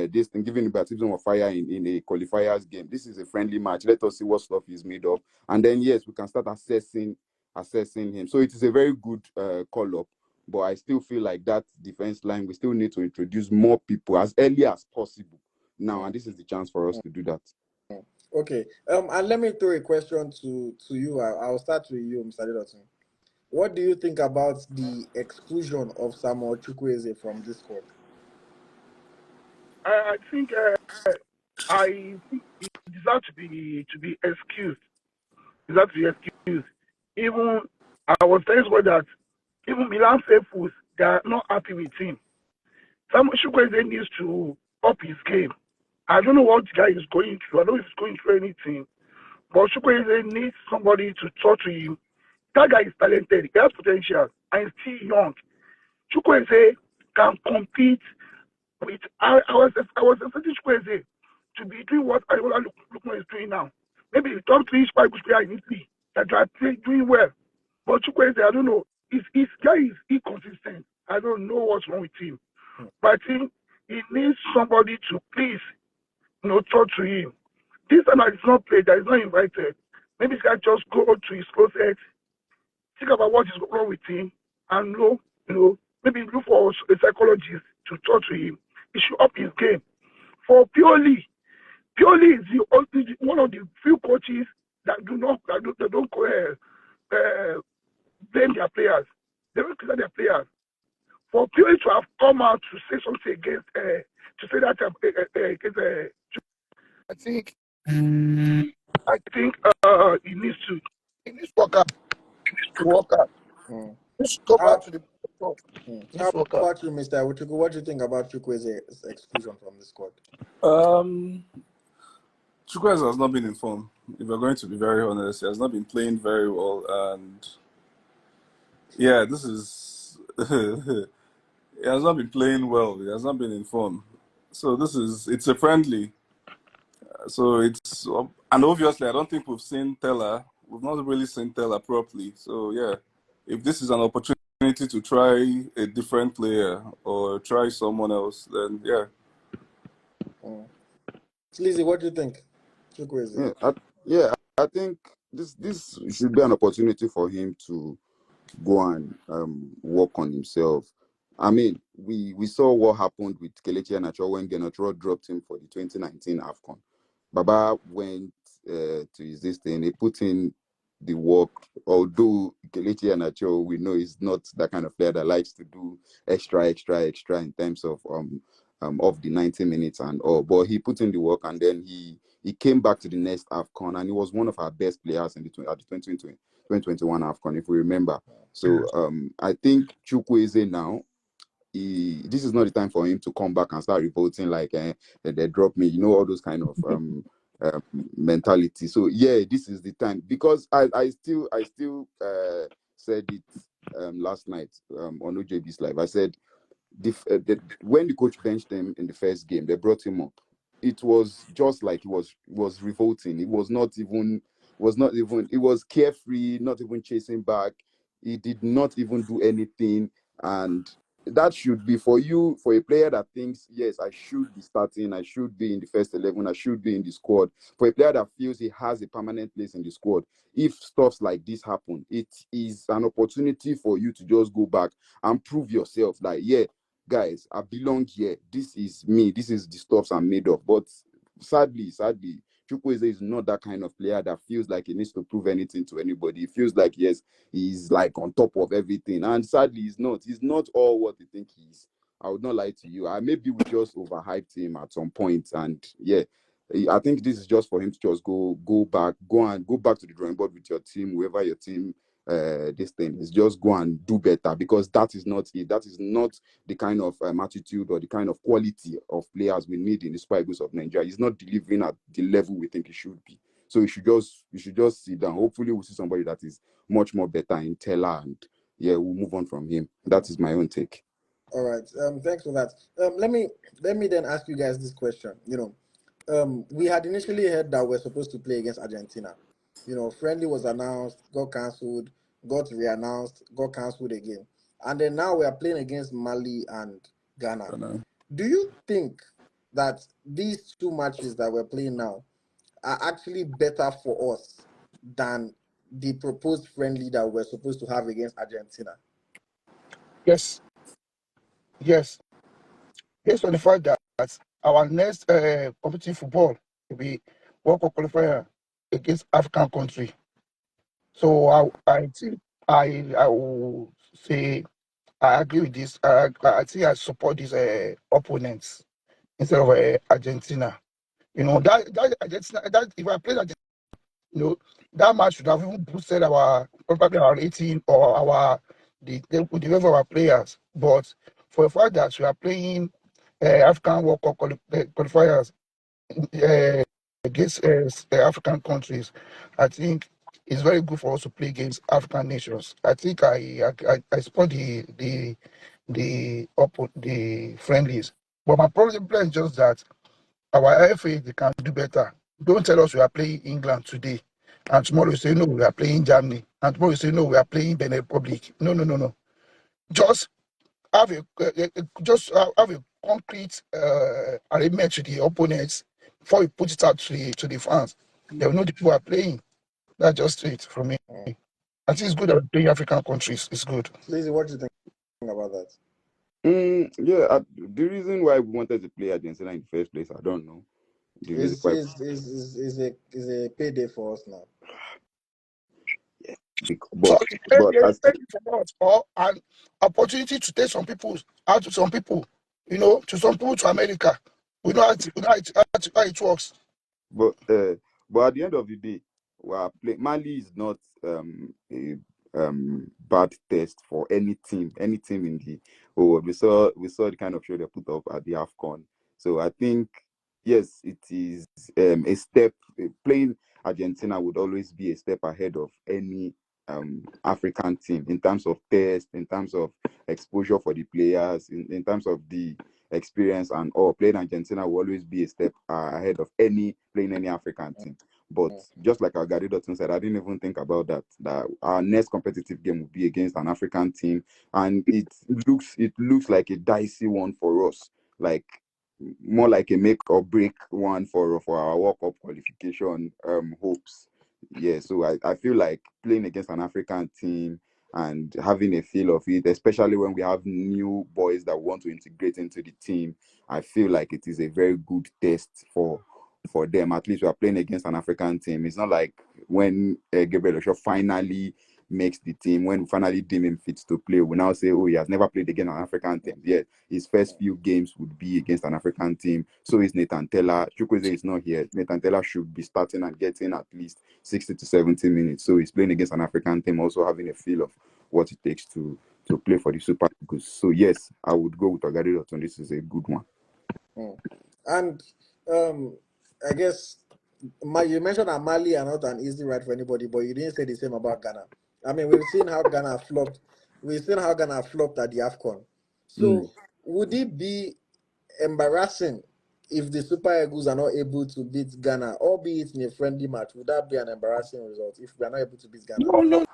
this thing, giving him baptism of fire in a qualifiers game. This is a friendly match. Let us see what stuff he's made of, and then yes, we can start assessing him. So it is a very good call up, but I still feel like that defense line, we still need to introduce more people as early as possible now, and this is the chance for us to do that. Okay, and let me throw a question to you. I'll start with you, Mr. Littleton. what do you think about the exclusion of Samuel Chukwueze from this squad? I think I think he deserves to be excused. Deserves to be excused. Even I was telling you that even Milan faithfuls, they are not happy with him. Samuel Chukwueze needs to up his game. I don't know what the guy is going through. I don't know if he's going through anything. But Chukwueze needs somebody to talk to him. That guy is talented. He has potential. And he's still young. Chukwueze can compete with. I was expecting Chukwueze to be doing what Ayola Lukman is doing now. Maybe the top three Spy Good player in Italy that are doing well. But Chukwueze, I don't know. His guy is inconsistent. I don't know what's wrong with him. But I think he needs somebody to please, talk to him. This time that is not played, that is not invited. Maybe this guy just go to his closet, think about what is wrong with him, and maybe look for a psychologist to talk to him. He should up his game. For Pioli is one of the few coaches that don't blame their players. They don't criticize their players. For Pioli to have come out to say something against, to say that against, I think he needs to work out. Mm. He should go back to the top. How about you, Mr. Uchuku? What do you think about Chukwueze's exclusion from the squad? Chukwueze has not been in form. If we're going to be very honest, he has not been playing very well, and yeah, this is he has not been playing well. He has not been in form. So it's a friendly. So it's, and obviously I don't think we've seen Teller. We've not really seen Teller properly. So yeah, if this is an opportunity to try a different player or try someone else, then yeah. Sleazy, what do you think? Chukwueze. I think this should be an opportunity for him to go and work on himself. I mean, we saw what happened with Kelechi Iheanacho when Genotro dropped him for the 2019 AFCON. Baba went to his this thing. He put in the work. Although Kelechi Iheanacho, we know, is not that kind of player that likes to do extra in terms of the 90 minutes and all. But he put in the work, and then he came back to the next AFCON, and he was one of our best players at the 2021 AFCON, if we remember. So I think Chukwueze now, this is not the time for him to come back and start revolting like they dropped me, all those kind of mentality. So yeah, this is the time, because I still said it last night on OJB's live. I said when the coach benched him in the first game, they brought him up. It was just like he was revolting. It was not even. It was carefree, not even chasing back. He did not even do anything, and that should be for you, for a player that thinks, yes, I should be starting, I should be in the first 11, I should be in the squad. For a player that feels he has a permanent place in the squad, if stuff like this happen, it is an opportunity for you to just go back and prove yourself. Like, yeah, guys, I belong here. This is me. This is the stuff I'm made of. But sadly, Chukwueze is not that kind of player that feels like he needs to prove anything to anybody. He feels like, yes, he's like on top of everything. And sadly, he's not. He's not all what they think he is. I would not lie to you. Maybe we just overhyped him at some point. And yeah, I think this is just for him to just go back to the drawing board with your team, whoever your team this thing is. Just go and do better, because that is not it. That is not the kind of attitude or the kind of quality of players we need in the Super Eagles of Nigeria. He's not delivering at the level we think he should be. So you should just sit down. Hopefully we'll see somebody that is much more better in Teller, and yeah, we'll move on from him. That is my own take. All right. Thanks for that. Let me then ask you guys this question. We had initially heard that we're supposed to play against Argentina. Friendly was announced, got cancelled, got reannounced, got cancelled again. And then now we are playing against Mali and Ghana. Do you think that these two matches that we're playing now are actually better for us than the proposed friendly that we're supposed to have against Argentina? Yes. Based on the fact that our next competitive football will be World Cup qualifier against African country. So I think I will say I agree with this. I think I support these opponents instead of Argentina. That Argentina. That if I played Argentina, that match should have even boosted our probably our rating or the level of our players. But for the fact that we are playing African World Cup qualifiers against African countries, I think it's very good for us to play against African nations. I think I support the friendlies, but my problem is just that our IFA they can do better. Don't tell us we are playing England today, and tomorrow you say no we are playing Germany, and tomorrow you say no we are playing Benin Republic. No. Just have have a concrete arrangement to the opponents before you put it out to the fans. They will know the people are playing. That's just it for me. I think it's good that we're playing African countries. It's good. Lizzie, what do you think about that? The reason why we wanted to play Argentina in the first place, I don't know. The reason why, Is a payday for us now. So but it's for us or an opportunity to take some people out to some people, to some people to America. We know how it works. But at the end of the day, Mali is not a bad test for any team. Any team in the we saw the kind of show they put up at the AFCON. So I think yes, it is a step. Playing Argentina would always be a step ahead of any African team in terms of test, in terms of exposure for the players, in terms of the experience and all. Playing Argentina will always be a step ahead of playing any African team. But just like our Gabriel said, I didn't even think about that. That our next competitive game will be against an African team, and it looks like a dicey one for us, like more like a make or break one for our World Cup qualification hopes. Yeah, so I feel like playing against an African team and having a feel of it, especially when we have new boys that want to integrate into the team, I feel like it is a very good test for them. At least we are playing against an African team. It's not like when Gabriel Osho finally makes the team, when we finally deem him fit to play, we now say, oh, he has never played against an African team. Yeah, his first few games would be against an African team. So is Nathan Tella. Chukwueze is not here. Nathan Tella should be starting and getting at least 60 to 70 minutes. So he's playing against an African team, also having a feel of what it takes to play for the Super Eagles. So yes, I would go with Ogari Dotun. This is a good one. And I guess you mentioned that Mali are not an easy ride for anybody, but you didn't say the same about Ghana. I mean, we've seen how Ghana flopped. We've seen how Ghana flopped at the AFCON. So would it be embarrassing if the Super Eagles are not able to beat Ghana, albeit in a friendly match? Would that be an embarrassing result if we are not able to beat Ghana? No.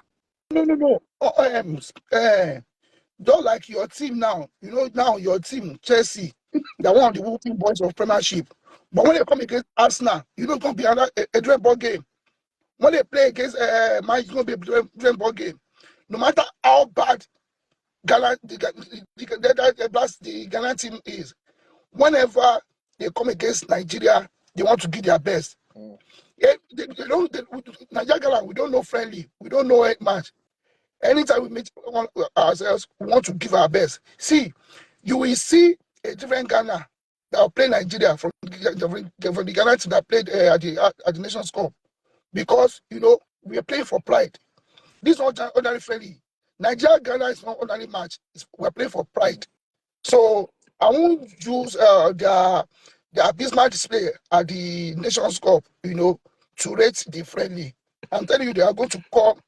Don't like your team now. Now your team, Chelsea, they're one of the whooping boys of Premiership. But when they come against Arsenal, it's going to be a dream ball game. When they play against Man, it's going to be a dream ball game. No matter how bad the Ghana team is, whenever they come against Nigeria, they want to give their best. Nigeria Ghana, we don't know friendly. We don't know match. Anytime we meet ourselves, we want to give our best. See, you will see a different Ghana that will play Nigeria from the Ghana team that played at the Nations Cup. Because, we are playing for pride. This is not ordinary friendly. Nigeria Ghana is not ordinary match. We're playing for pride. So I won't use their abysmal display at the Nations Cup, to rate the friendly. I'm telling you, they are going to come.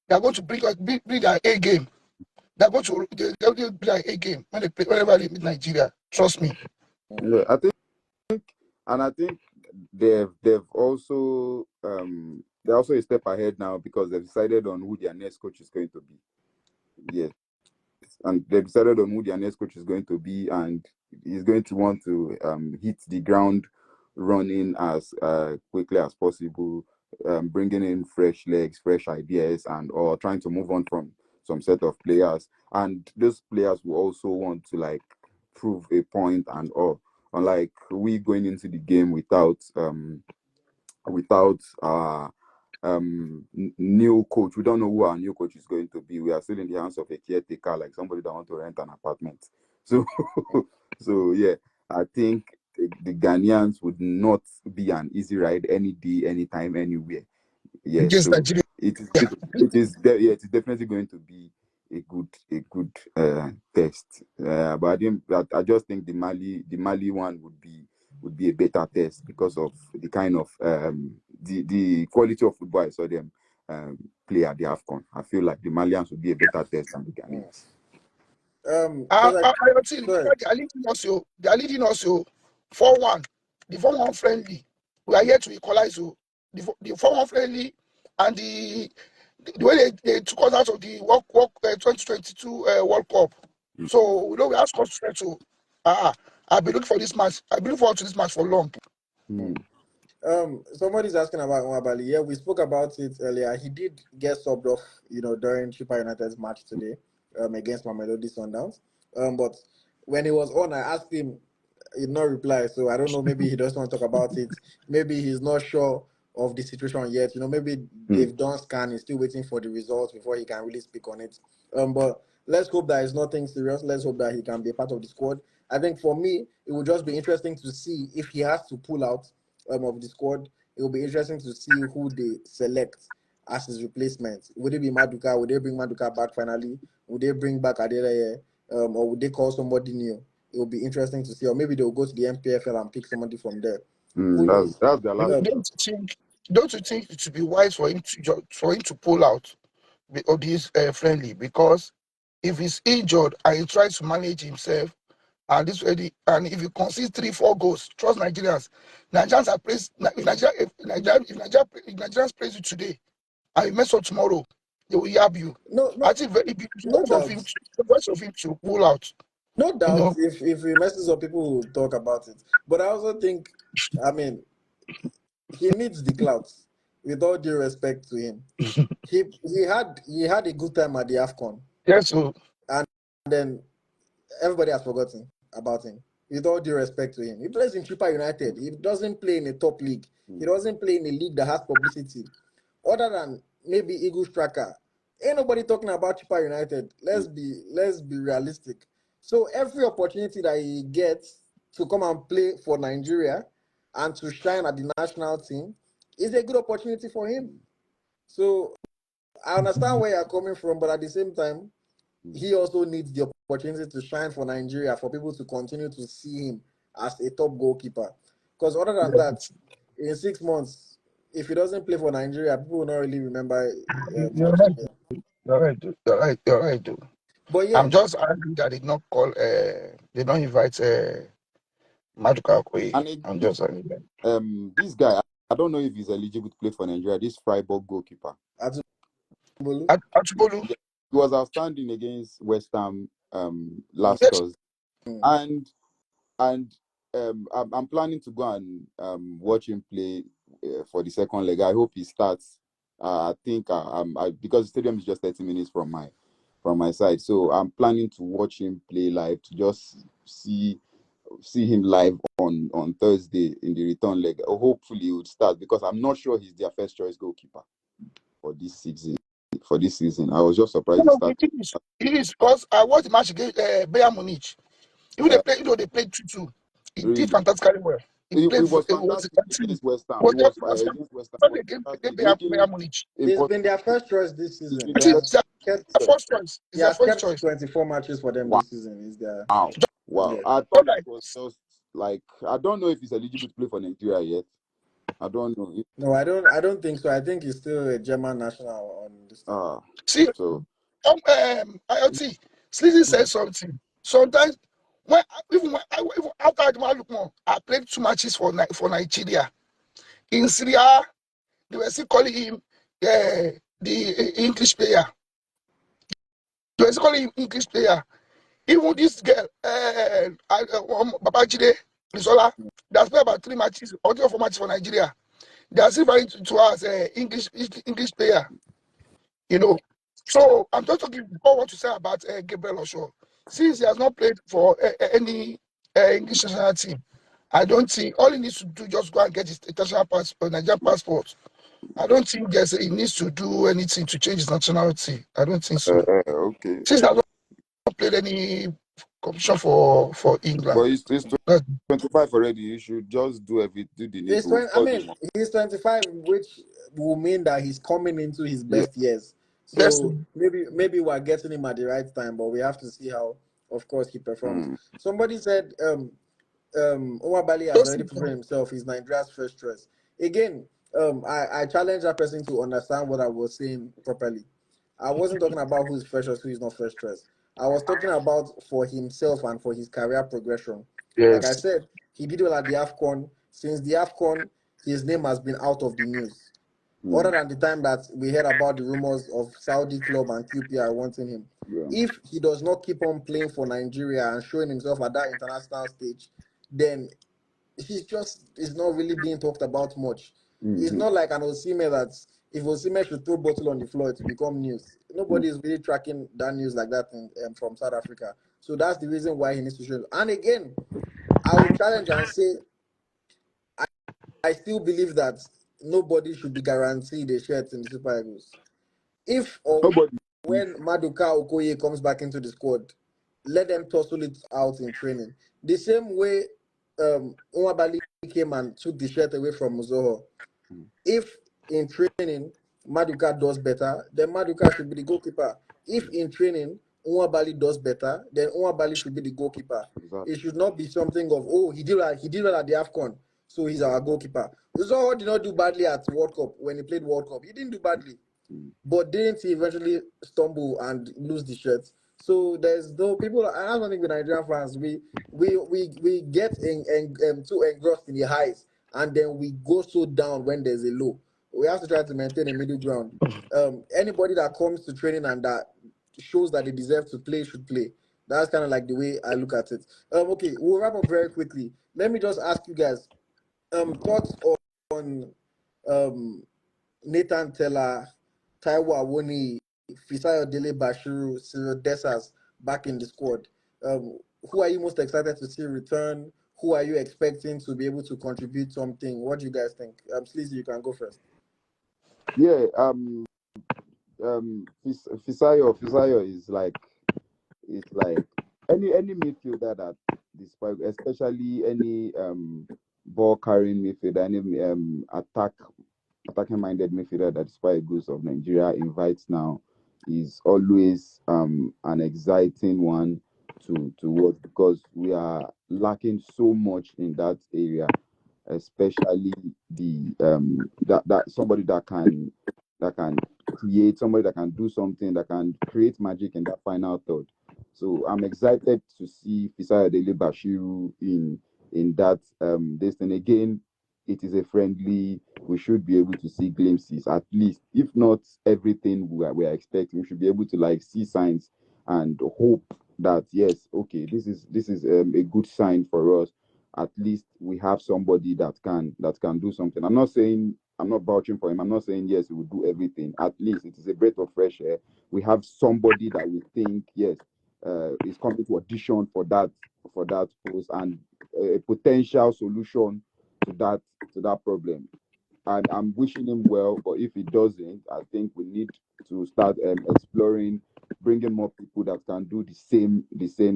They are going to bring their A game. They'll bring their A game when they play whenever they meet Nigeria. Trust me. Yeah, I think they've also they're also a step ahead now because they've decided on who their next coach is going to be. Yes. And they've decided on who their next coach is going to be, and he's going to want to hit the ground running as quickly as possible, bringing in fresh legs, fresh ideas, or trying to move on from some set of players. And those players will also want to prove a point and all. Unlike we going into the game without new coach. We don't know who our new coach is going to be. We are still in the hands of a caretaker, like somebody that wants to rent an apartment. So, so yeah, I think the Ghanaians would not be an easy ride any day, anytime, anywhere. Yeah, against so Nigeria. yeah, it's definitely going to be a good test. But I just think the Mali one would be a better test because of the kind of the quality of football I saw them play at the AFCON. I feel like the Malians would be a better test than the Ghanaians. AyoT, Sorry. they are leading us 4-1. The 4-1 friendly. We are yet to equalize. The 4-1 friendly and the way they took us out of the 2022 World Cup. So we know we have scores to straight. So I've been looking for this match. I've been looking forward to this match for long. Somebody's asking about Nwabali. Yeah, we spoke about it earlier. He did get subbed off, during Chippa United's match today, against Mamelodi Sundowns. But when he was on, I asked him, he did not reply. So I don't know. Maybe he doesn't want to talk about it. Maybe he's not sure of the situation yet. Maybe they've done scan. He's still waiting for the results before he can really speak on it. But let's hope that it's nothing serious. Let's hope that he can be a part of the squad. I think for me, it would just be interesting to see if he has to pull out of the squad. It will be interesting to see who they select as his replacement. Would it be Maduka? Would they bring Maduka back finally? Would they bring back Adeleye? Or would they call somebody new? It will be interesting to see. Or maybe they'll go to the MPFL and pick somebody from there. Who knows? That's their last. Don't you think it should be wise for him to pull out of this friendly? Because if he's injured and he tries to manage himself, and if you concede 3-4 goals, trust Nigerians. Nigerians are praised. If Nigerians praise you today, and you mess up tomorrow, they will yab you. I think very big voice of him to pull out. No doubt, if he messes up, people will talk about it. But I also think, he needs the clouds. With all due respect to him, he had a good time at the AFCON. Yes, so. And then everybody has forgotten about him. With all due respect to him, he plays in Chippa United. He doesn't play in a top league. He doesn't play in a league that has publicity. Other than maybe Eagle Striker, ain't nobody talking about Chippa United. Let's be realistic. So every opportunity that he gets to come and play for Nigeria and to shine at the national team is a good opportunity for him. So I understand where you're coming from, but at the same time, he also needs the opportunity to shine for Nigeria, for people to continue to see him as a top goalkeeper. Because other than that, in 6 months, if he doesn't play for Nigeria, people will not really remember much. You're right, dude. But yeah, I'm just angry that they did not call. They don't invite Maduka Okoye. I'm just angry. This guy, I don't know if he's eligible to play for Nigeria. This Freiburg goalkeeper. Atubolu. He was outstanding against West Ham last Thursday, and I'm planning to go and watch him play for the second leg. I hope he starts. I think because the stadium is just 30 minutes from my side, so I'm planning to watch him play live, to just see him live on Thursday in the return leg. Hopefully he would start, because I'm not sure he's their first choice goalkeeper for this season. I was just surprised he started. It is because I watched the match against Bayern Munich. Even they played 2-2. He did fantastically well. He was fantastic against West Ham. He was against West Ham. Bayern Munich. It's been their first choice this season. It is their first choice. It's their first choice. 24 matches for them this season. Is their wow. Yeah. I thought it was just like, I don't know if he's eligible to play for Nigeria yet. I don't know. No, I don't think so. I think he's still a German national on this. See, so AyoT, Sleazy said something. Sometimes even after Lukman, I played 2 matches for Nigeria. In Syria, they were still calling him the English player. They were still calling him English player. Even this girl, Babajide Risola, that's played about 3 matches or 3 or 4 matches for Nigeria. They are still referring to her as English player. So I'm just talking about what you say about Gabriel Osho. Since he has not played for any English national team, I don't think all he needs to do just go and get his international passport, Nigerian passport. I don't think he needs to do anything to change his nationality. I don't think so. Okay. Since I've not played any competition for But England. he's That's 25 already. You should just do the He's needful. 20, I mean, he's 25, which will mean that he's coming into his Yeah. best years. best. So maybe we're getting him at the right time, but we have to see how, of course, he performs. Mm. Somebody said Omar Bali has Just already proven himself. He's Nigeria's first choice. Again, I challenge that person to understand what I was saying properly. I wasn't talking about who's first choice, who is not first choice. I was talking about for himself and for his career progression. Like I yes. said, he did well at the AFCON. Since the AFCON, his name has been out of the news. Other Mm. than the time that we heard about the rumors of Saudi club and QPR wanting him. Yeah. If he does not keep on playing for Nigeria and showing himself at that international stage, then he's not really being talked about much. It's Mm-hmm. not like an Osimhen that if Osimhen should throw bottle on the floor, it will become news. Mm. Nobody is really tracking that news like that from South Africa. So that's the reason why he needs to show. And again, I will challenge and say I still believe that nobody should be guaranteed a shirt in the Super Eagles. If or Nobody. when Maduka Okoye comes back into the squad, let them tussle it out in training. The same way Nwabali came and took the shirt away from Muzoho. Mm. If in training Maduka does better, then Maduka should be the goalkeeper. If in training Nwabali does better, then Nwabali should be the goalkeeper. Exactly. It should not be something of he did well at the AFCON, so he's our goalkeeper. Muzoho did not do badly at World Cup when he played World Cup. He didn't do badly. Mm. But didn't he eventually stumble and lose the shirt? So there's no people. And that's one thing with Nigerian fans. We get too engrossed in the highs, and then we go so down when there's a low. We have to try to maintain a middle ground. Anybody that comes to training and that shows that they deserve to play should play. That's kind of like the way I look at it. Okay, we'll wrap up very quickly. Let me just ask you guys thoughts on um Nathan Teller, Taiwo Awoni, Fisayo Dele Bashiru, Cyril Dessers back in the squad. Who are you most excited to see return? Who are you expecting to be able to contribute something? What do you guys think? Sleazy, you can go first. Yeah. Fisayo is like it's like any midfielder that despite especially any ball carrying midfielder, any attacking minded midfielder that Super Eagles of Nigeria invites now is always an exciting one to watch because we are lacking so much in that area, especially the that somebody that can create, somebody that can do something, that can create magic in that final third. So I'm excited to see Fisaya Dele Bashiru in that this thing again. It is a friendly. We should be able to see glimpses, at least, if not everything we are expecting. We should be able to like see signs and hope that yes, okay, this is a good sign for us. At least we have somebody that can do something. I'm not saying I'm not vouching for him. I'm not saying yes, he will do everything. At least it is a breath of fresh air. We have somebody that we think yes is coming to audition for that post and a potential solution to that problem. I'm wishing him well, but if he doesn't, I think we need to start exploring, bringing more people that can do the same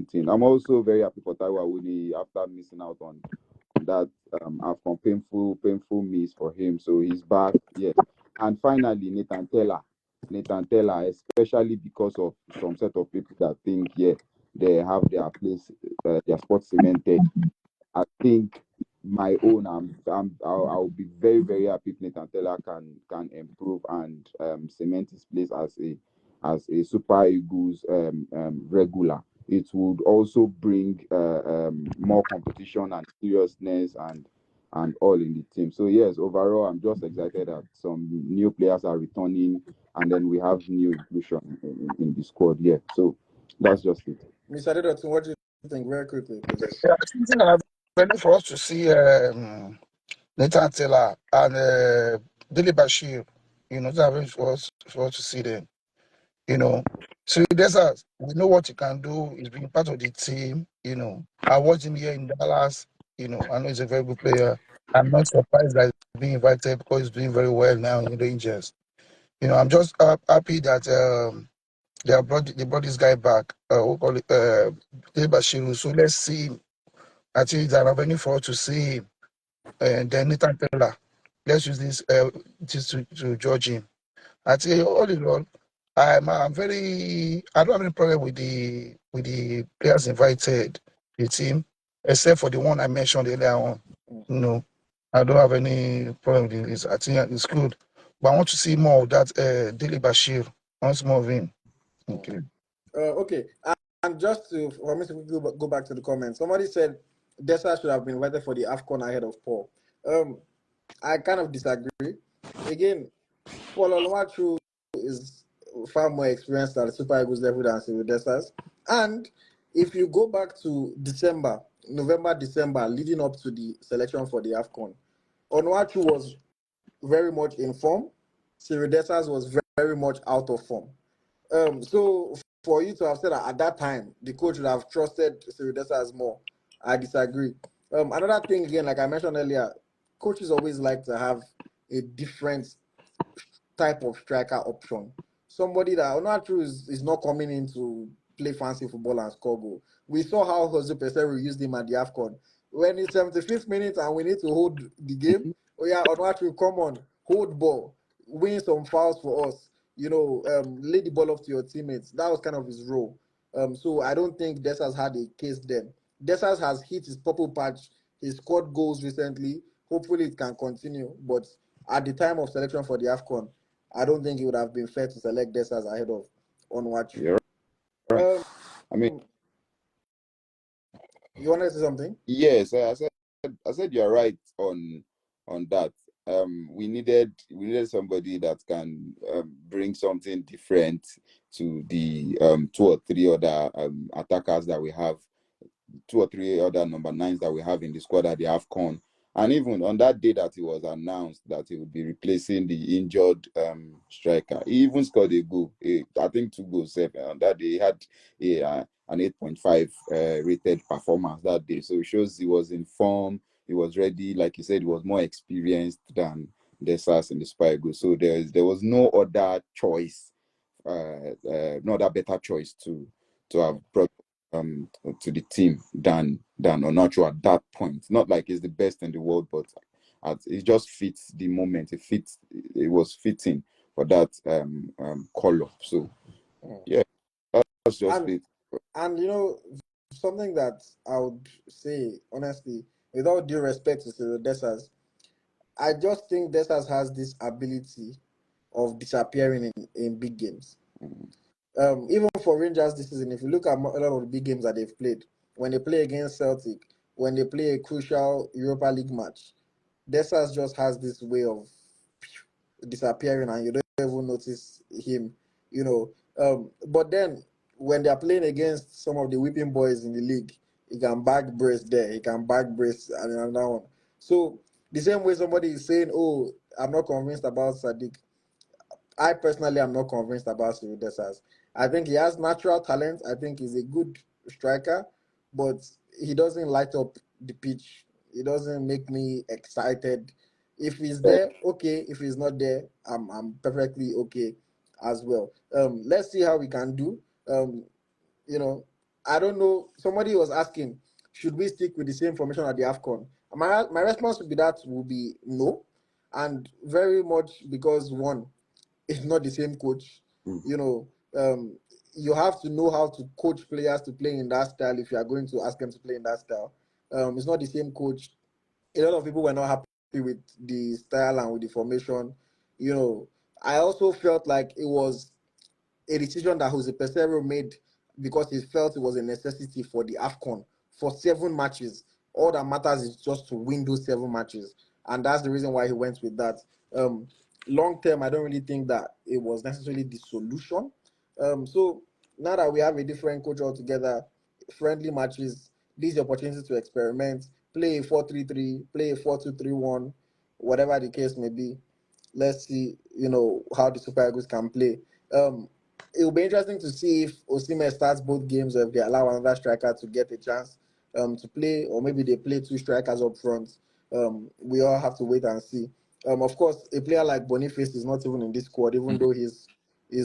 thing. I'm also very happy for Taiwo Awuni after missing out on that AFCON painful miss for him. So he's back, yes. And finally, Nathan Teller, especially because of some set of people that think, yeah, they have their place, their spot cemented. I think my own, I'll be very very happy if Nathan Teller can improve and cement his place as a Super Eagles regular. It would also bring more competition and seriousness and all in the team. So yes, overall, I'm just excited that some new players are returning, and then we have new inclusion in the squad. Yeah, so that's just it. Mr. Adedotu, what do you think very quickly, please? Yeah, I think I'm ready for us to see Nathan Taylor and Billy Bashir. They're ready for us to see them. So there's us. We know what he can do. He's been part of the team. I watched him here in Dallas. I know he's a very good player. I'm not surprised that he's being invited because he's doing very well now in Rangers. I'm just happy that they brought this guy back. Who call it? Bashiru. So let's see. I think it's an avenue for us to see him. And then Nathan Taylor. Let's use this to judge him. I think all in all, I'm very. I don't have any problem with the players invited, the team, except for the one I mentioned earlier on. No, I don't have any problem with this. I think it's good, but I want to see more of that. Daily Bashir. I want more of him. Okay. Okay. And just for me to go back to the comments, somebody said Dessa should have been invited for the AFCON ahead of Paul. I kind of disagree. Again, Paul Oluwachu is far more experienced at the Super Eagles level than Cyril Dessers. And if you go back to November, December, leading up to the selection for the AFCON, Onuachu was very much in form. Cyril Dessers was very much out of form. So for you to have said that at that time the coach would have trusted Cyril Dessers more, I disagree. Another thing again, like I mentioned earlier, coaches always like to have a different type of striker option. Somebody that Onuachu is not coming in to play fancy football and score goal. We saw how Jose Peseiro used him at the AFCON. When it's 75th minute and we need to hold the game, oh yeah, Onuachu, come on, hold ball, win some fouls for us. Lay the ball off to your teammates. That was kind of his role. So I don't think Dessers had a case then. Dessers has hit his purple patch. He scored goals recently. Hopefully it can continue. But at the time of selection for the AFCON, I don't think it would have been fair to select Dessers ahead of Onuachu. You're right. I mean, you want to say something? yes, I said you're right on that. We needed somebody that can bring something different to the two or three other attackers that we have, two or three other number nines that we have in the squad at the AFCON. And even on that day that it was announced that he would be replacing the injured striker, he even scored a goal. I think 2 goals. On that day, he had an 8.5 rated performance that day. So it shows he was in form. He was ready. Like you said, he was more experienced than Dessers in the Super Eagles. So there was no other choice, no other better choice to have brought to the team than Onacho at that point. Not like he's the best in the world, but it just fits the moment. It was fitting for that call up. So yeah, that's just it. And something that I would say honestly, with all due respect to Cyril Dessers, I just think Dessers has this ability of disappearing in big games. Even for Rangers this season, if you look at a lot of the big games that they've played, when they play against Celtic, when they play a crucial Europa League match, Dessers just has this way of disappearing and you don't even notice him, But then when they're playing against some of the whipping boys in the league, he can back brace there, he can back brace and another one. So the same way somebody is saying, "Oh, I'm not convinced about Sadiq," I personally am not convinced about Cyril Dessers. I think he has natural talent. I think he's a good striker, but he doesn't light up the pitch. He doesn't make me excited. If he's there, okay. If he's not there, I'm perfectly okay as well. Let's see how we can do. You know, I don't know. Somebody was asking, should we stick with the same formation at the AFCON? My response would be that would be no, and very much because one, it's not the same coach. You know, you have to know how to coach players to play in that style if you are going to ask them to play in that style. It's not the same coach. A lot of people were not happy with the style and with the formation. I also felt like it was a decision that Jose Peseiro made because he felt it was a necessity for the AFCON for 7 matches. All that matters is just to win those 7 matches. And that's the reason why he went with that. Long term, I don't really think that it was necessarily the solution. So now that we have a different coach altogether, friendly matches, this is the opportunity to experiment, play a 4-3-3, play a 4-2-3-1, whatever the case may be. Let's see, how the Super Eagles can play. It'll be interesting to see if Osimhen starts both games or if they allow another striker to get a chance to play, or maybe they play 2 strikers up front. We all have to wait and see. Of course, a player like Boniface is not even in this squad, even though he's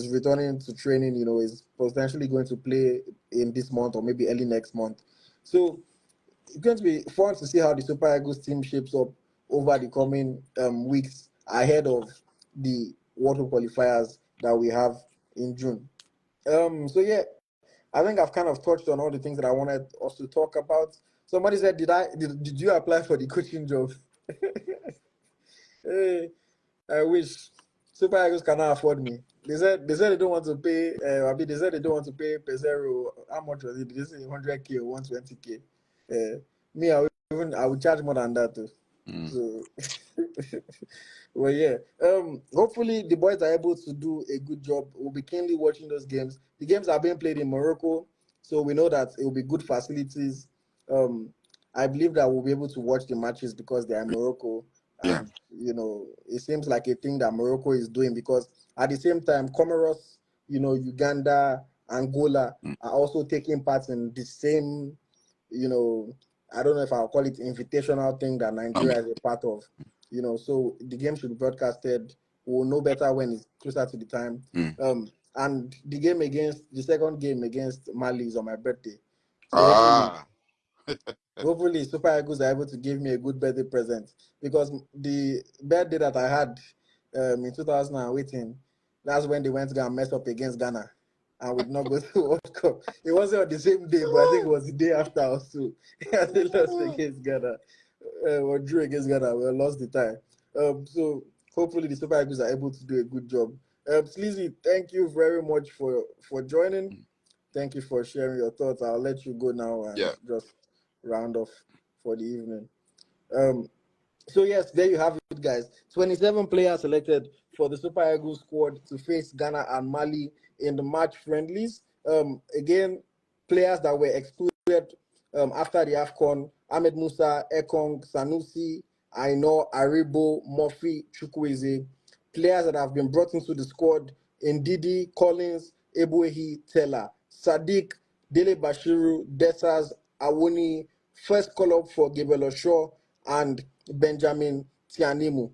returning to training. Is potentially going to play in this month or maybe early next month. So it's going to be fun to see how the Super Eagles team shapes up over the coming weeks ahead of the World Cup qualifiers that we have in June. So yeah, I think I've kind of touched on all the things that I wanted us to talk about. Somebody said, did you apply for the coaching job? Hey, I wish Super Eagles cannot afford me. They said they don't want to pay. They said they don't want to pay Pesero. How much was it? Did they say 100K or 120K? Me, I would charge more than that too. So, well, yeah. Hopefully the boys are able to do a good job. We'll be keenly watching those games. The games are being played in Morocco, so we know that it will be good facilities. I believe that we'll be able to watch the matches because they are in Morocco, Yeah. and it seems like a thing that Morocco is doing because at the same time, Comoros, Uganda, Angola are also taking part in the same, I don't know if I'll call it invitational thing that Nigeria is a part of. So the game should be broadcasted. We'll know better when it's closer to the time. And the second game against Mali is on my birthday. So hopefully Super Eagles are able to give me a good birthday present because the birthday that I had in 2018, that's when they went to go and mess up against Ghana and would not go to World Cup. It wasn't on the same day, but I think it was the day after also. They lost against Ghana or drew against Ghana. We lost the tie. So hopefully the Super Eagles are able to do a good job. Sleazy, thank you very much for joining. Thank you for sharing your thoughts. I'll let you go now and just round off for the evening. So yes, there you have it, guys. 27 players selected for the Super Eagles squad to face Ghana and Mali in the match friendlies. Again, players that were excluded after the AFCON: Ahmed Musa, Ekong, Sanusi, Aino, Aribo, Murphy, Chukwueze. Players that have been brought into the squad: Ndidi, Collins, Ebuehi, Tella, Sadiq, Dele Bashiru, Desas, Awoni. First call up for Gabriel Osho and Benjamin Tianimu.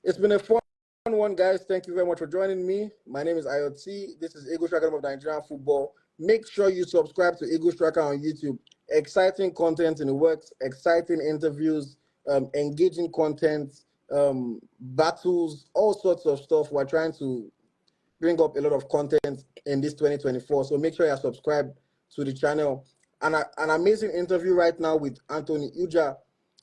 It's been a fun one, guys. Thank you very much for joining me. My name is AyoT. This is Eagle Striker of Nigerian football. Make sure you subscribe to Eagle Striker on YouTube. Exciting content in the works, exciting interviews, engaging content, battles, all sorts of stuff. We're trying to bring up a lot of content in this 2024. So make sure you're subscribed to the channel. And an amazing interview right now with Anthony Uja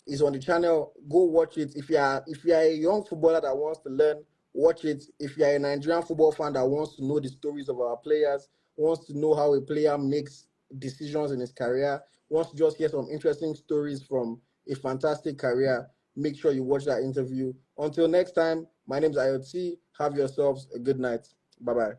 is on the channel. Go watch it. If you are a young footballer that wants to learn, watch it. If you are a Nigerian football fan that wants to know the stories of our players, wants to know how a player makes decisions in his career, wants to just hear some interesting stories from a fantastic career, make sure you watch that interview. Until next time, my name is AyoT. Have yourselves a good night. Bye-bye.